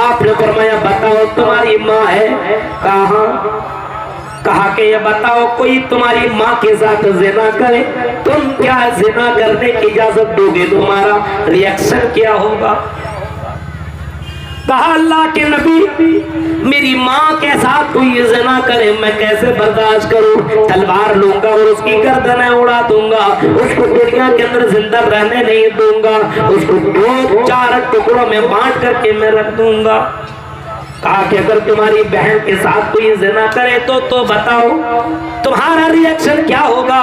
آپ نے فرمایا بتاؤ تمہاری ماں ہے؟ کہا کہ یہ بتاؤ کوئی تمہاری ماں کے ساتھ زنا کرے، تم کیا زنا کرنے کی اجازت دو گے؟ تمہارا ریئیکشن کیا ہوگا؟ کہا اللہ کے نبی میری ماں کے ساتھ کوئی زنا کرے میں کیسے برداشت کروں؟ تلوار لوں گا اور اس کی گردنیں اڑا دوں گا، اس کو دنیا کے اندر زندہ رہنے نہیں دوں گا، اس کو 2-4 ٹکڑوں میں بانٹ کر کے میں رکھ دوں گا۔ کہا کہ اگر تمہاری بہن کے ساتھ کوئی زنا کرے تو بتاؤ تمہارا ریئیکشن کیا ہوگا؟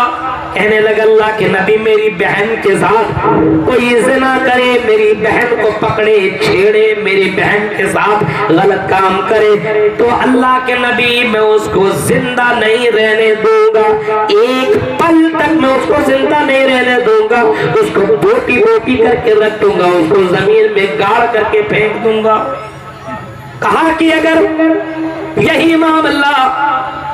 کہنے لگا اللہ کے نبی میری بہن کے ساتھ کوئی زنا کرے، میری بہن کو پکڑے چھیڑے، میری بہن کے ساتھ غلط کام کرے تو اللہ کے نبی میں اس کو زندہ نہیں رہنے دوں گا، ایک پل تک میں اس کو زندہ نہیں رہنے دوں گا، اس کو بوٹی بوٹی کر کے رکھ دوں گا، اس کو زمین میں گاڑ کر کے پھینک دوں گا۔ کہا کہ اگر یہی معاملہ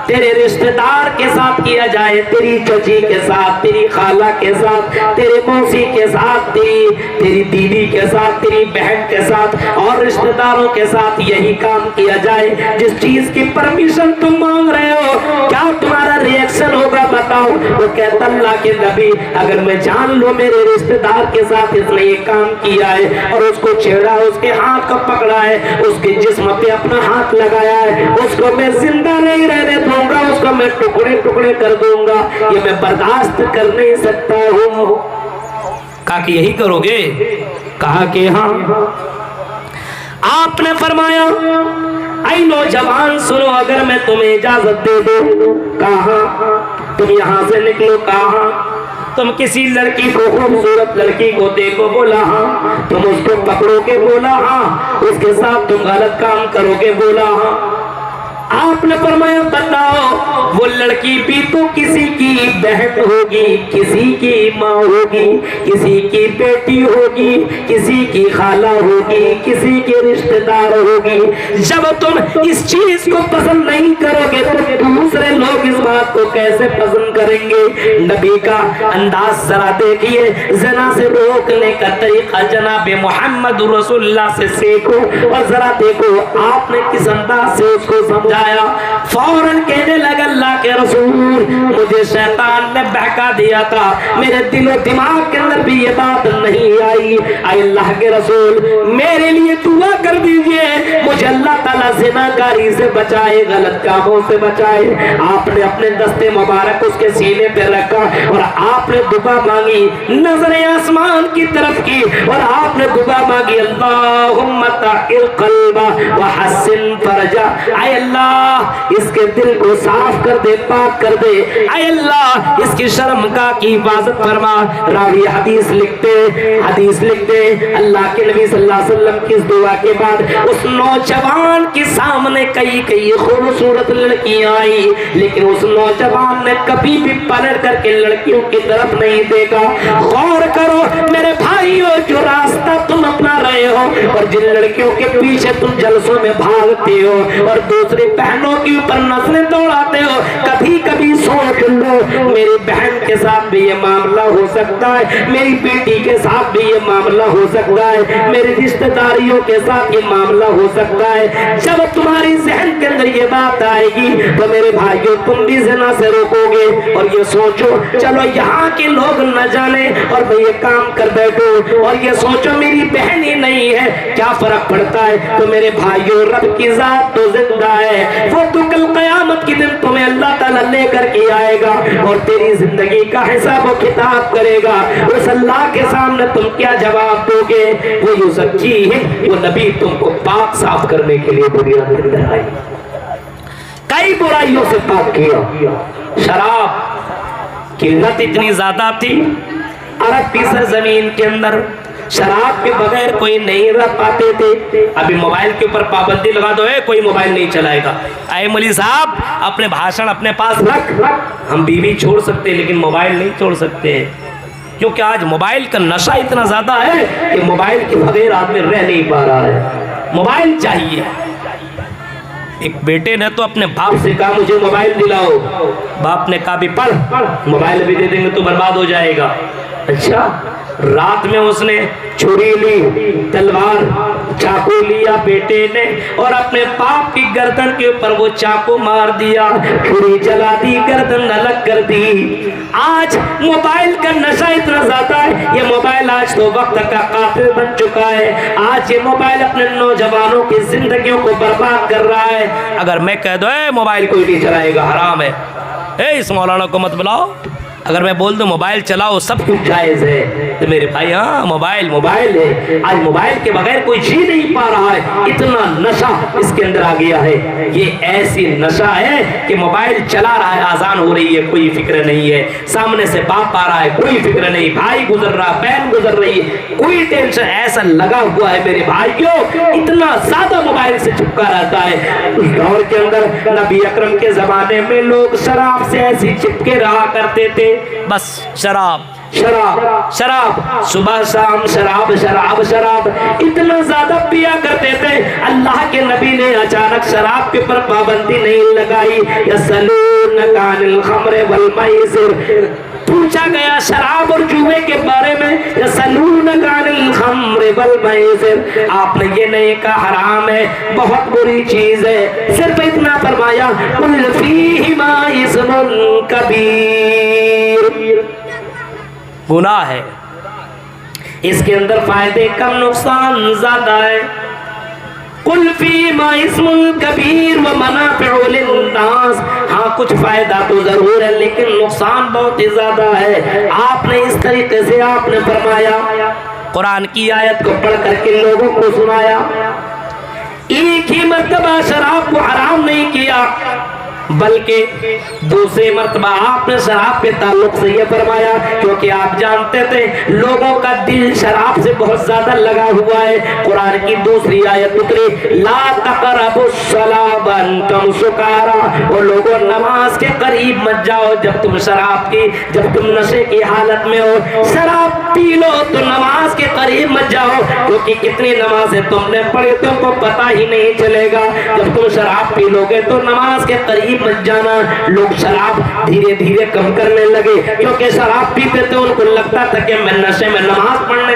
تیرے رشتہ دار کے ساتھ کیا جائے، تیری چچی کے ساتھ، تیری خالہ کے ساتھ، تیرے موسی کے ساتھ، تیری دیدی کے ساتھ، تیری بہن کے ساتھ اور رشتہ داروں کے ساتھ یہی کام کیا جائے جس چیز کی پرمیشن تم مانگ رہے ہو، کیا تمہارا ریئیکشن ہوگا بتاؤ؟ وہ کہتا اللہ کے نبی اگر میں جان لوں میرے رشتہ دار کے ساتھ اس نے یہ کام کیا ہے اور اس کو چھیڑا، اس کے ہاتھ کو پکڑا ہے، اس کے جسم پہ اپنا ہاتھ لگایا ہے، اس کو میں زندہ نہیں رہنے دوں گا، اس کو میں ٹکڑے ٹکڑے کر دوں گا، یہ میں برداشت کر نہیں سکتا ہوں۔ کہا کہ یہی کرو گے؟ کہا کہ ہاں۔ آپ نے فرمایا اے نوجوان سنو اگر میں تمہیں اجازت دے دوں، کہاں تم یہاں سے نکلو، کہاں تم کسی لڑکی کو خوبصورت لڑکی کو دیکھو، بولا ہاں، تم اس کو پکڑو گے، بولا ہاں، اس کے ساتھ تم غلط کام کرو گے، بولا ہاں۔ آپ نے فرمایا بتاؤ وہ لڑکی بھی تو کسی کی بہن ہوگی، کسی کی ماں ہوگی، کسی کی بیٹی ہوگی، کسی کی خالہ ہوگی، کسی کے رشتہ دار ہوگی، جب تم اس چیز کو پسند نہیں کرو گے تو دوسرے لوگ اس بات کو کیسے پسند کریں گے؟ نبی کا انداز ذرا دیکھیے، زنا سے روکنے کا طریقہ جناب محمد رسول اللہ سے سیکھو اور ذرا دیکھو آپ نے کس انداز سے اس کو سمجھا۔ فوراً کہنے لگا اللہ کے رسول مجھے شیطان نے بہکا دیا تھا، میرے دل و دماغ کے اندر بھی یہ بات نہیں کی آئی, اے اللہ کے رسول میرے لیے دعا کر دیجئے, مجھے اللہ تعالیٰ زناکاری سے بچائے, غلط کاموں سے بچائے. آپ نے اپنے دستے مبارک اس کے سینے پہ رکھا اور آپ نے دعا مانگی, نظریں آسمان کی طرف کی اور آپ نے دعا مانگی, اللہم طہر قلبہ وحسن فرجہ, اے اللہ اس کے دل کو صاف کر دے, پاک کر دے, اے اللہ اس کی شرمگاہ کی حفاظت فرما. راوی حدیث لکھتے اللہ کے نبی صلی اللہ علیہ وسلم کی اس دعا کے بعد اس نوجوان کے سامنے کئی خوبصورت لڑکیاں آئی, لیکن اس نوجوان نے کبھی بھی پلٹ کر کے لڑکیوں کی طرف نہیں دیکھا. غور کرو میرے بھائیو, جو راستہ تم اپنا رہے ہو اور جن لڑکیوں کے پیچھے تم جلسوں میں بھاگتے ہو اور دوسری بہنوں کے اوپر نسلیں دوڑاتے ہو, کبھی کبھی سوچ لو میری بہن کے ساتھ بھی یہ معاملہ ہو سکتا ہے, میری بیٹی کے ساتھ بھی یہ معاملہ ہو سکتا ہے, میری رشتہ داریوں کے ساتھ یہ معاملہ ہو سکتا ہے. جب تمہاری ذہن کے اندر یہ بات آئے گی تو میرے بھائیوں تم بھی زنا سے روکو گے اور یہ سوچو چلو یہاں کے لوگ نہ جانے اور میں یہ کام کر بیٹھوں, اور یہ سوچو میری بہن ہی نہیں ہے, کیا فرق پڑتا ہے. تو میرے بھائیوں رب کی ذات تو زندہ ہے, وہ تو کل قیامت کے دن تمہیں اللہ تعالیٰ لے کر کے آئے گا اور تیری زندگی کا حساب و کتاب کرے گا. اس اللہ کے سامنے تم کیا جواب دو گے؟ وہ جو سچی ہے وہ نبی تم کو پاک صاف کرنے کے لیے دنیا کے اندر آئی, کئی برائیوں سے پاک کیا. شراب کی لت اتنی زیادہ تھی عرب کی سرزمین کے اندر, شراب کے بغیر کوئی نہیں رہ پاتے تھے. ابھی موبائل کے اوپر پابندی لگا دو, کوئی موبائل نہیں چلائے گا. اے مولوی صاحب اپنے بھاشن اپنے پاس رکھ, ہم بیوی چھوڑ سکتے لیکن موبائل نہیں چھوڑ سکتے, کیونکہ آج موبائل کا نشہ اتنا زیادہ ہے کہ موبائل کے بغیر آدمی رہ نہیں پا رہا ہے, موبائل چاہیے. ایک بیٹے نے تو اپنے باپ سے کہا مجھے موبائل دلاؤ, باپ نے کہا بھی پڑھ, موبائل ابھی دے دیں گے تو برباد ہو جائے گا. اچھا, رات میں اس نے چھری لی, تلوار چاقو لیا بیٹے نے اور اپنے باپ کی گردن کے اوپر وہ چاقو مار دیا, چھری چلا دی, گردن الگ کر دی. آج موبائل کا نشہ اتنا زیادہ ہے, یہ موبائل آج تو وقت کا قاتل بن چکا ہے. آج یہ موبائل اپنے نوجوانوں کی زندگیوں کو برباد کر رہا ہے. اگر میں کہہ دوں موبائل کوئی نہیں چلائے گا حرام ہے, اس مولانا کو مت بلاؤ, اگر میں بول دوں موبائل چلاؤ سب کچھ جائز ہے, تو میرے بھائی ہاں موبائل ہے. آج موبائل کے بغیر کوئی جی نہیں پا رہا ہے, اتنا نشہ اس کے اندر آ گیا ہے. یہ ایسی نشہ ہے کہ موبائل چلا رہا ہے, آزان ہو رہی ہے, کوئی فکر نہیں ہے, سامنے سے باپ آ رہا ہے, کوئی فکر نہیں, بھائی گزر رہا, بہن گزر رہی ہے, کوئی ٹینشن. ایسا لگا ہوا ہے میرے بھائیوں, اتنا زیادہ موبائل سے چپکا رہتا ہے. اس دور کے اندر نبی اکرم کے زمانے میں لوگ شراب سے ایسی چپکے رہا کرتے تھے, بس شراب شراب شراب, صبح شام شراب شراب شراب, اتنا زیادہ پیا کرتے تھے. اللہ کے نبی نے اچانک شراب کے اوپر پابندی نہیں لگائی. یسألونک عن الخمر والمیسر, پوچھا گیا شراب اور جوئے کے بارے میں, یسألونک عن الخمر والمیسر, آپ نے یہ نہیں کہا حرام ہے, بہت بری چیز ہے, صرف اتنا فرمایا قل فیہما اسم کبیر, گناہ ہے, اس کے اندر فائدے کم نقصان زیادہ ہے. قل فیہما اسم کبیر ومنافع للناس, ہاں کچھ فائدہ تو ضرور ہے لیکن نقصان بہت ہی زیادہ ہے. آپ نے اس طریقے سے آپ نے فرمایا, قرآن کی آیت کو پڑھ کر کے لوگوں کو سنایا. ایک ہی مرتبہ شراب کو حرام نہیں کیا, بلکہ دوسری مرتبہ آپ نے شراب کے تعلق سے یہ فرمایا, کیونکہ آپ جانتے تھے لوگوں کا دل شراب سے بہت زیادہ لگا ہوا ہے. قرآن کی دوسری آیت اتری, لا تقربوا الصلاۃ وانتم سکارا, اور لوگوں نماز کے قریب مت جاؤ جب تم شراب کی, جب تم نشے کی حالت میں ہو. شراب پی لو تو نماز کے قریب مت جاؤ, کیونکہ کتنی نمازیں تم نے پڑھی تم کو پتہ ہی نہیں چلے گا. جب تم شراب پی لو گے تو نماز کے قریب مت جانا. لوگ شراب دھیرے دھیرے کم کرنے لگے, کیونکہ شراب پیتے تھے ان کو لگتا تھا کہ میں نشے میں نماز پڑھنے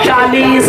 40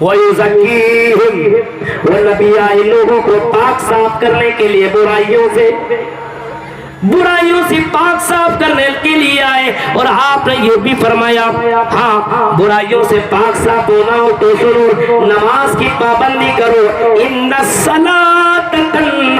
وَيُزَكِّيهِمْ، وہ نبی آئے لوگوں کو پاک صاف کرنے کے لیے برائیوں سے پاک صاف کرنے کے لیے آئے. اور آپ نے یہ بھی فرمایا ہاں برائیوں سے پاک صاف ہونا ہو تو سنو نماز کی پابندی کرو. ان الصلاۃ تنہی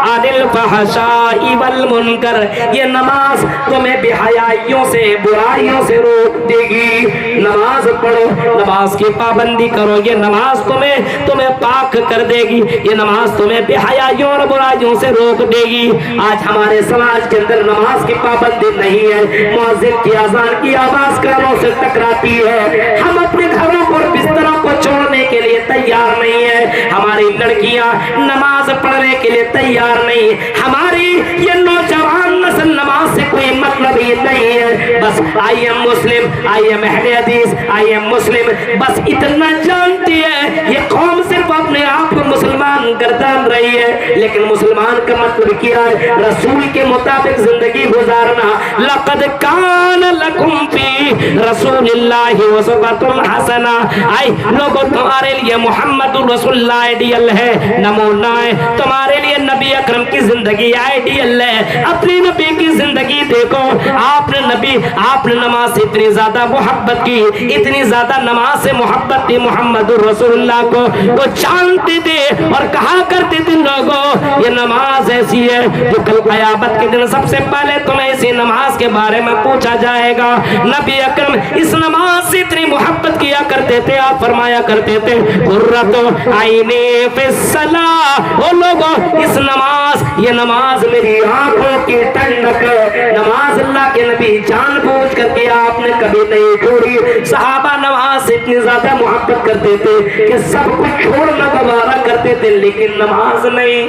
عن الفحشاء والمنکر، یہ نماز تمہیں بے حیائیوں سے برائیوں سے روک دے گی. نماز پڑھو، نماز کی پابندی کرو، یہ نماز تمہیں پاک کر دے گی. یہ نماز تمہیں بے حیائیوں اور برائیوں سے روک دے گی. آج ہمارے سماج کے اندر نماز کی پابندی نہیں ہے. مؤذن کی اذان کی آواز کانوں سے ٹکراتی ہے. ہم اپنے گھروں کو اور بستروں کو چھوڑنے کے لیے تیار نہیں ہے. ہماری لڑکیاں نماز پڑھنے کے لیے تیار نہیں. ہماری یہ نوجوان نسل نماز سے کوئی مطلب ہی نہیں ہے. بس I am Muslim, I am اہل حدیث، آئی ایم مسلم، بس اتنا جانتی ہے. یہ قوم صرف اپنے آپ کو مسلمان گردان رہی ہے، لیکن مسلمان کا مطلب کیا ہے؟ رسول کے مطابق زندگی گزارنا. لقد کان لکم فی رسول اللہ اسوۃ حسنہ. آئی لوگوں تمہارے لیے محمد رسول اللہ آئیڈیل ہے، نمونہ ہے. تمہارے لیے نبی اکرم کی زندگی آئیڈیل ہے. اپنی نبی کی زندگی دیکھو. آپ نے نماز سے اتنی زیادہ محبت کی، اتنی زیادہ نماز سے محبت تھی محمد رسول اللہ کو. وہ جانتے تھے اور کہا کرتے تھے لوگوں یہ نماز ایسی ہے جو کل قیامت کے دن سب سے پہلے تمہیں اسی نماز کے بارے میں پوچھا جائے گا. نبی اکرم اس نماز سے اتنی محبت کیا کرتے تھے. آپ فرمایا کرتے تھے قرۃ عینی فی الصلاۃ. او لوگوں اس نماز، یہ نماز میری آنکھوں کی ٹھنڈک ہے. نماز اللہ کے نبی جان بوجھ کر کے آپ نے کبھی نہیں چھوڑی. صحابہ نماز سے اتنی زیادہ محبت کرتے تھے کہ سب کچھ چھوڑنا گوارا کرتے تھے، لیکن نماز نہیں.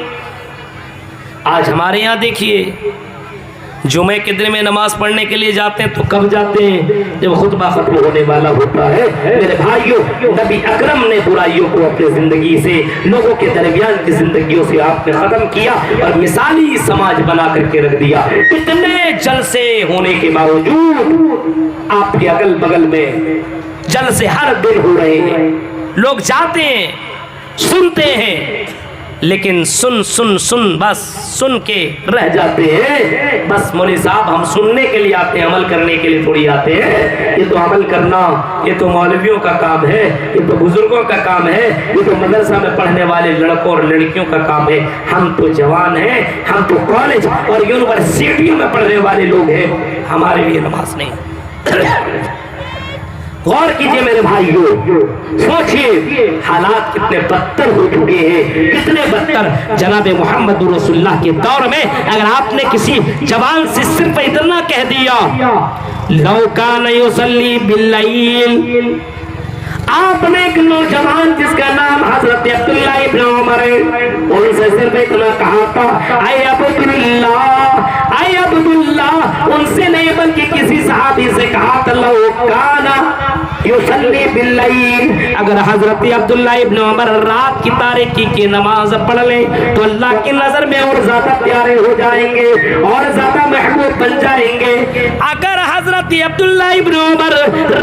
آج ہمارے یہاں دیکھیے جمعے کے دن میں نماز پڑھنے کے لیے جاتے ہیں تو کب جاتے ہیں؟ جب خطبہ ختم ہونے والا ہوتا ہے. میرے بھائیوں، نبی اکرم نے برائیوں کو اپنے زندگی سے، لوگوں کے درمیان کی زندگیوں سے آپ نے ختم کیا اور مثالی سماج بنا کر کے رکھ دیا. اتنے جلسے ہونے کے باوجود آپ کے اگل بغل میں جلسے ہر دن ہو رہے ہیں. لوگ جاتے ہیں، سنتے ہیں، لیکن بس سن کے رہ جاتے ہیں. بس مولوی صاحب ہم سننے کے لیے آتے ہیں، عمل کرنے کے لیے تھوڑی آتے ہیں. یہ تو عمل کرنا، یہ تو مولویوں کا کام ہے، یہ تو بزرگوں کا کام ہے، یہ تو مدرسہ میں پڑھنے والے لڑکوں اور لڑکیوں کا کام ہے. ہم تو جوان ہیں، ہم تو کالج اور یونیورسٹیوں میں پڑھنے والے لوگ ہیں. ہمارے لیے نماز نہیں. غور کیجئے میرے بھائیوں، سوچئے حالات کتنے بدتر ہو چکے ہیں، کتنے بدتر. جناب محمد رسول اللہ کے دور میں اگر آپ نے کسی جوان سے صرف اتنا کہہ دیا لو کان یصلی باللیل. آپ نے ایک نوجوان جس کا نام حضرت عبداللہ ابن عمر ہے، ان سے صرف اتنا کہا تھا اے عبداللہ، اے عبداللہ. ان سے نہیں بلکہ کسی صحابی سے کہا تھا لو کانا یصلی باللیل. اگر حضرت عبداللہ ابن عمر رات کی تاریکی کی نماز پڑھ لیں تو اللہ کی نظر میں اور زیادہ پیارے ہو جائیں گے اور زیادہ محبوب بن جائیں گے. اگر حضرت عبداللہ ابن عمر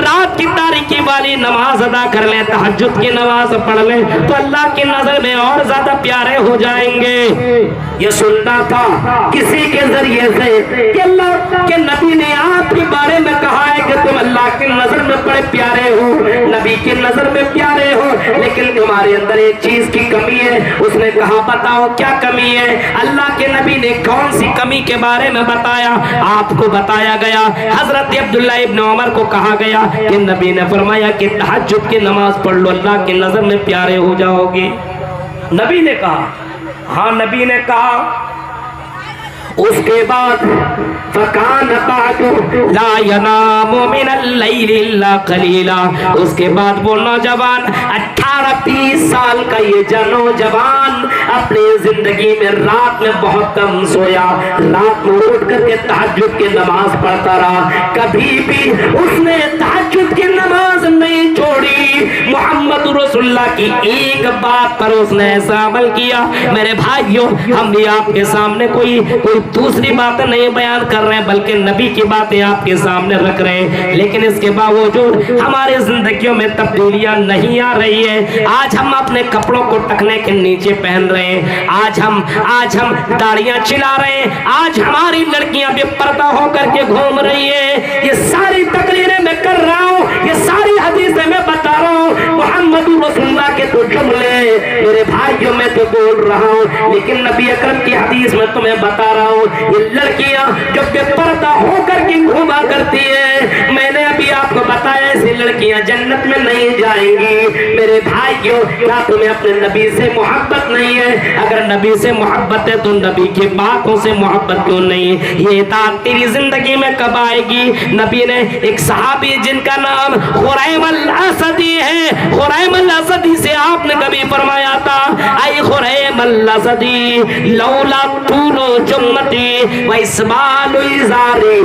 رات کی تاریکی والی نماز ادا کر لیں، تہجد کی نماز پڑھ لیں تو اللہ کی نظر میں اور زیادہ پیارے ہو جائیں گے. یہ سننا تھا کسی کے ذریعے سے کہ اللہ کے نبی نے آپ کے بارے میں کہا ہے کہ تم اللہ کی نظر میں بڑے پیارے ہو، نبی کی نظر میں پیارے ہو، لیکن تمہارے اندر ایک چیز کی کمی ہے. اس نے کہا بتاؤ کیا کمی ہے؟ اللہ کے نبی نے کون سی کمی کے بارے میں بتایا؟ آپ کو بتایا گیا. حضرت عبداللہ ابن عمر کو کہا گیا کہ نبی نے فرمایا کہ تہجد کی نماز پڑھ لو، اللہ کی نظر میں پیارے ہو جاؤ گے. نبی نے کہا، ہاں نبی نے کہا. اس کے بعد فکان بعد لا ینام من اللیل الا قلیلا. اس کے بعد وہ نوجوان 18-20 سال کا یہ نوجوان اپنی زندگی میں رات میں بہت کم سویا. رات میں اٹھ کر کے تہجد کی نماز پڑھتا رہا. کبھی بھی اس نے تہجد کی نماز نہیں چھوڑی. محمد رسول اللہ کی ایک بات پر اس نے ایسا عمل کیا. میرے بھائیوں ہم بھی آپ کے سامنے کوئی دوسری باتیں نہیں بیان کر رہے ہیں بلکہ نبی کی باتیں آپ کے سامنے رکھ رہے ہیں, لیکن اس کے باوجود ہماری زندگیوں میں تبدیلیاں نہیں آ رہی ہے. آج ہم اپنے کپڑوں کو ٹکنے کے نیچے پہن رہے ہیں, آج ہم داڑیاں چلا رہے ہیں, آج ہماری لڑکیاں بے پردہ ہو کر کے گھوم رہی ہیں. یہ ساری تقریریں میں کر رہا ہوں, یہ ساری حدیثیں میں بتا رہا ہوں, محمد رسول اللہ کے تو جملے میرے بھائیوں میں تو بول رہا ہوں, لیکن نبی اکرم کی حدیث میں تمہیں بتا رہا ہوں. یہ لڑکیاں جو بے پردہ ہو کر کے گھوما کرتی ہیں, میں نے ابھی آپ کو بتایا ایسی لڑکیاں جنت میں نہیں جائیں گی. میرے بھائیوں کیا تمہیں اپنے نبی سے محبت نہیں ہے؟ اگر نبی سے محبت ہے تو نبی کی باتوں سے محبت کیوں نہیں؟ یہ اطاعت تیری زندگی میں کب آئے گی؟ نبی نے ایک صحابی جن کا نام خریم الاسدی ہے, خریم الاسدی سے آپ نے کبھی فرمایا تھا اے خریم الاسدی لولا طول جمتی و اسبال ازاری,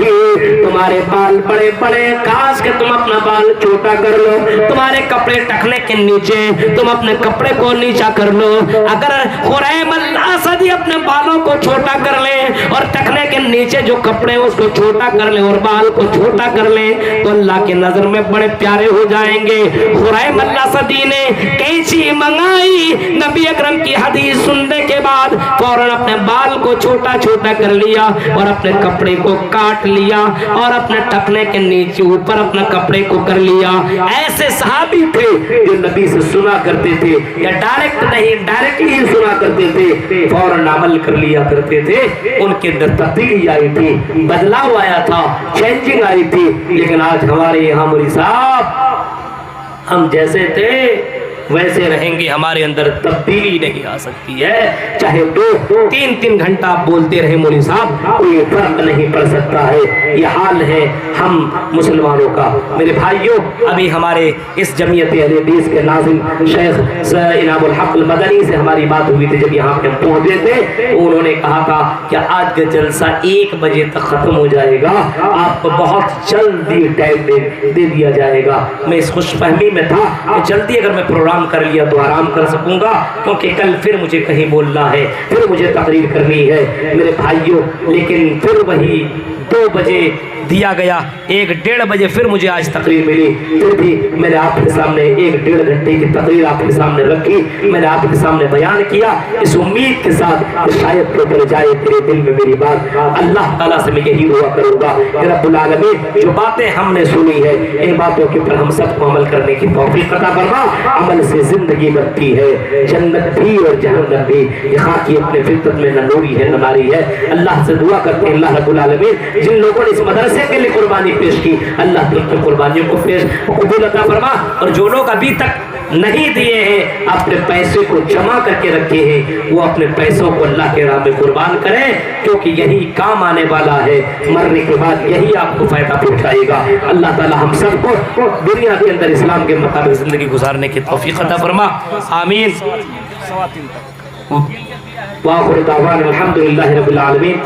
تمہارے بال بڑے بڑے, کاش کہ تم اپنا بال چھوٹا کر لو, تمہارے کپڑے ٹکنے کے نیچے تم اپنے کپڑے کو نیچا کر لو. اگر خریم الاسدی اپنے بالوں کو چھوٹا کر لے اور ٹکنے کے نیچے جو کپڑے اس کو چھوٹا کر لے اور بال کو چھوٹا کر لے تو اللہ کی نظر میں بڑے پیارے ہو جائیں گے. خریم الاسدی نے کینچی منگائی, نبی اکرم کی حدیث سننے کے بعد فوراً اپنے بال کو چھوٹا چھوٹا کر لیا اور اپنے کپڑے کو کاٹ لیا اور اپنے ٹکنے کے نیچے اوپر اپنا کپڑے کو کر لیا. ایسے صحابی تھے جو نبی سے سنا کرتے تھے, یا ڈائریکٹ نہیں ڈائریکٹلی ہی سنا کرتے تھے, فوراً عمل کر لیا کرتے تھے. ان کے اندر تبدیلی آئی تھی, بدلاؤ آیا تھا, چینجنگ آئی تھی. لیکن آج ہمارے یہاں مولوی صاحب ہم جیسے تھے ویسے رہیں گے, ہمارے اندر تبدیلی نہیں آ سکتی ہے. چاہے 2-3 گھنٹہ آپ بولتے رہے مولوی صاحب, کوئی فرق نہیں پڑ سکتا ہے. یہ حال ہے ہم مسلمانوں کا. میرے بھائیوں ابھی ہمارے اس جمعیت اہل حدیث کے ناظم شیخ انعام الحق المدنی سے ہماری بات ہوئی تھی. جب یہاں پہ ہم پہنچے تھے تو انہوں نے کہا تھا کہ آج کا جلسہ 1 بجے تک ختم ہو جائے گا, آپ کو بہت جلدی ٹائم دے دیا جائے گا. میں اس خوش فہمی میں تھا کہ جلدی اگر میں پروگرام کر لیا تو آرام کر سکوں گا, کیونکہ کل پھر مجھے کہیں بولنا ہے, پھر مجھے تقریر کرنی ہے میرے بھائیوں. لیکن پھر وہی 2 بجے دیا گیا, 1-1.5 بجے پھر مجھے آج تقریر ملی. پھر بھی میں نے آپ کے سامنے 1-1.5 گھنٹے کی تقریر آپ کے سامنے رکھی, میں نے آپ کے سامنے بیان کیا اس امید کے ساتھ کہ شاید تو اتر جائے تیرے دل میں میری بات. اللہ تعالیٰ سے میں یہی دعا کروں گا کہ رب العالمین جو باتیں ہم نے سنی ہے ان باتوں کے اوپر ہم سب کو عمل کرنے کی توفیق عطا فرما. عمل سے زندگی بنتی ہے, جنت بھی اور جہنم بھی. یہ خاکی اپنے فطرت میں نہ نوری ہے نہ ناری ہے. اللہ سے دعا کرتے ہیں اللہ رب العالمین جن لوگوں نے اس مدرسے کے لیے قربانی پیش کی, اللہ کی قربانیوں کو قبول عطا فرما. اور جو لوگ ابھی تک نہیں دیے ہیں, اپنے پیسے کو جمع کر کے رکھے ہیں, وہ اپنے پیسوں کو اللہ کے راہ میں قربان کریں, کیونکہ یہی کام آنے والا ہے. مرنے کے بعد یہی آپ کو فائدہ پہنچائے گا. اللہ تعالی ہم سب کو دنیا کے اندر اسلام کے مطابق زندگی گزارنے کی توفیق عطا فرما. آمین. وآخر دعوانا الحمدللہ رب العالمین.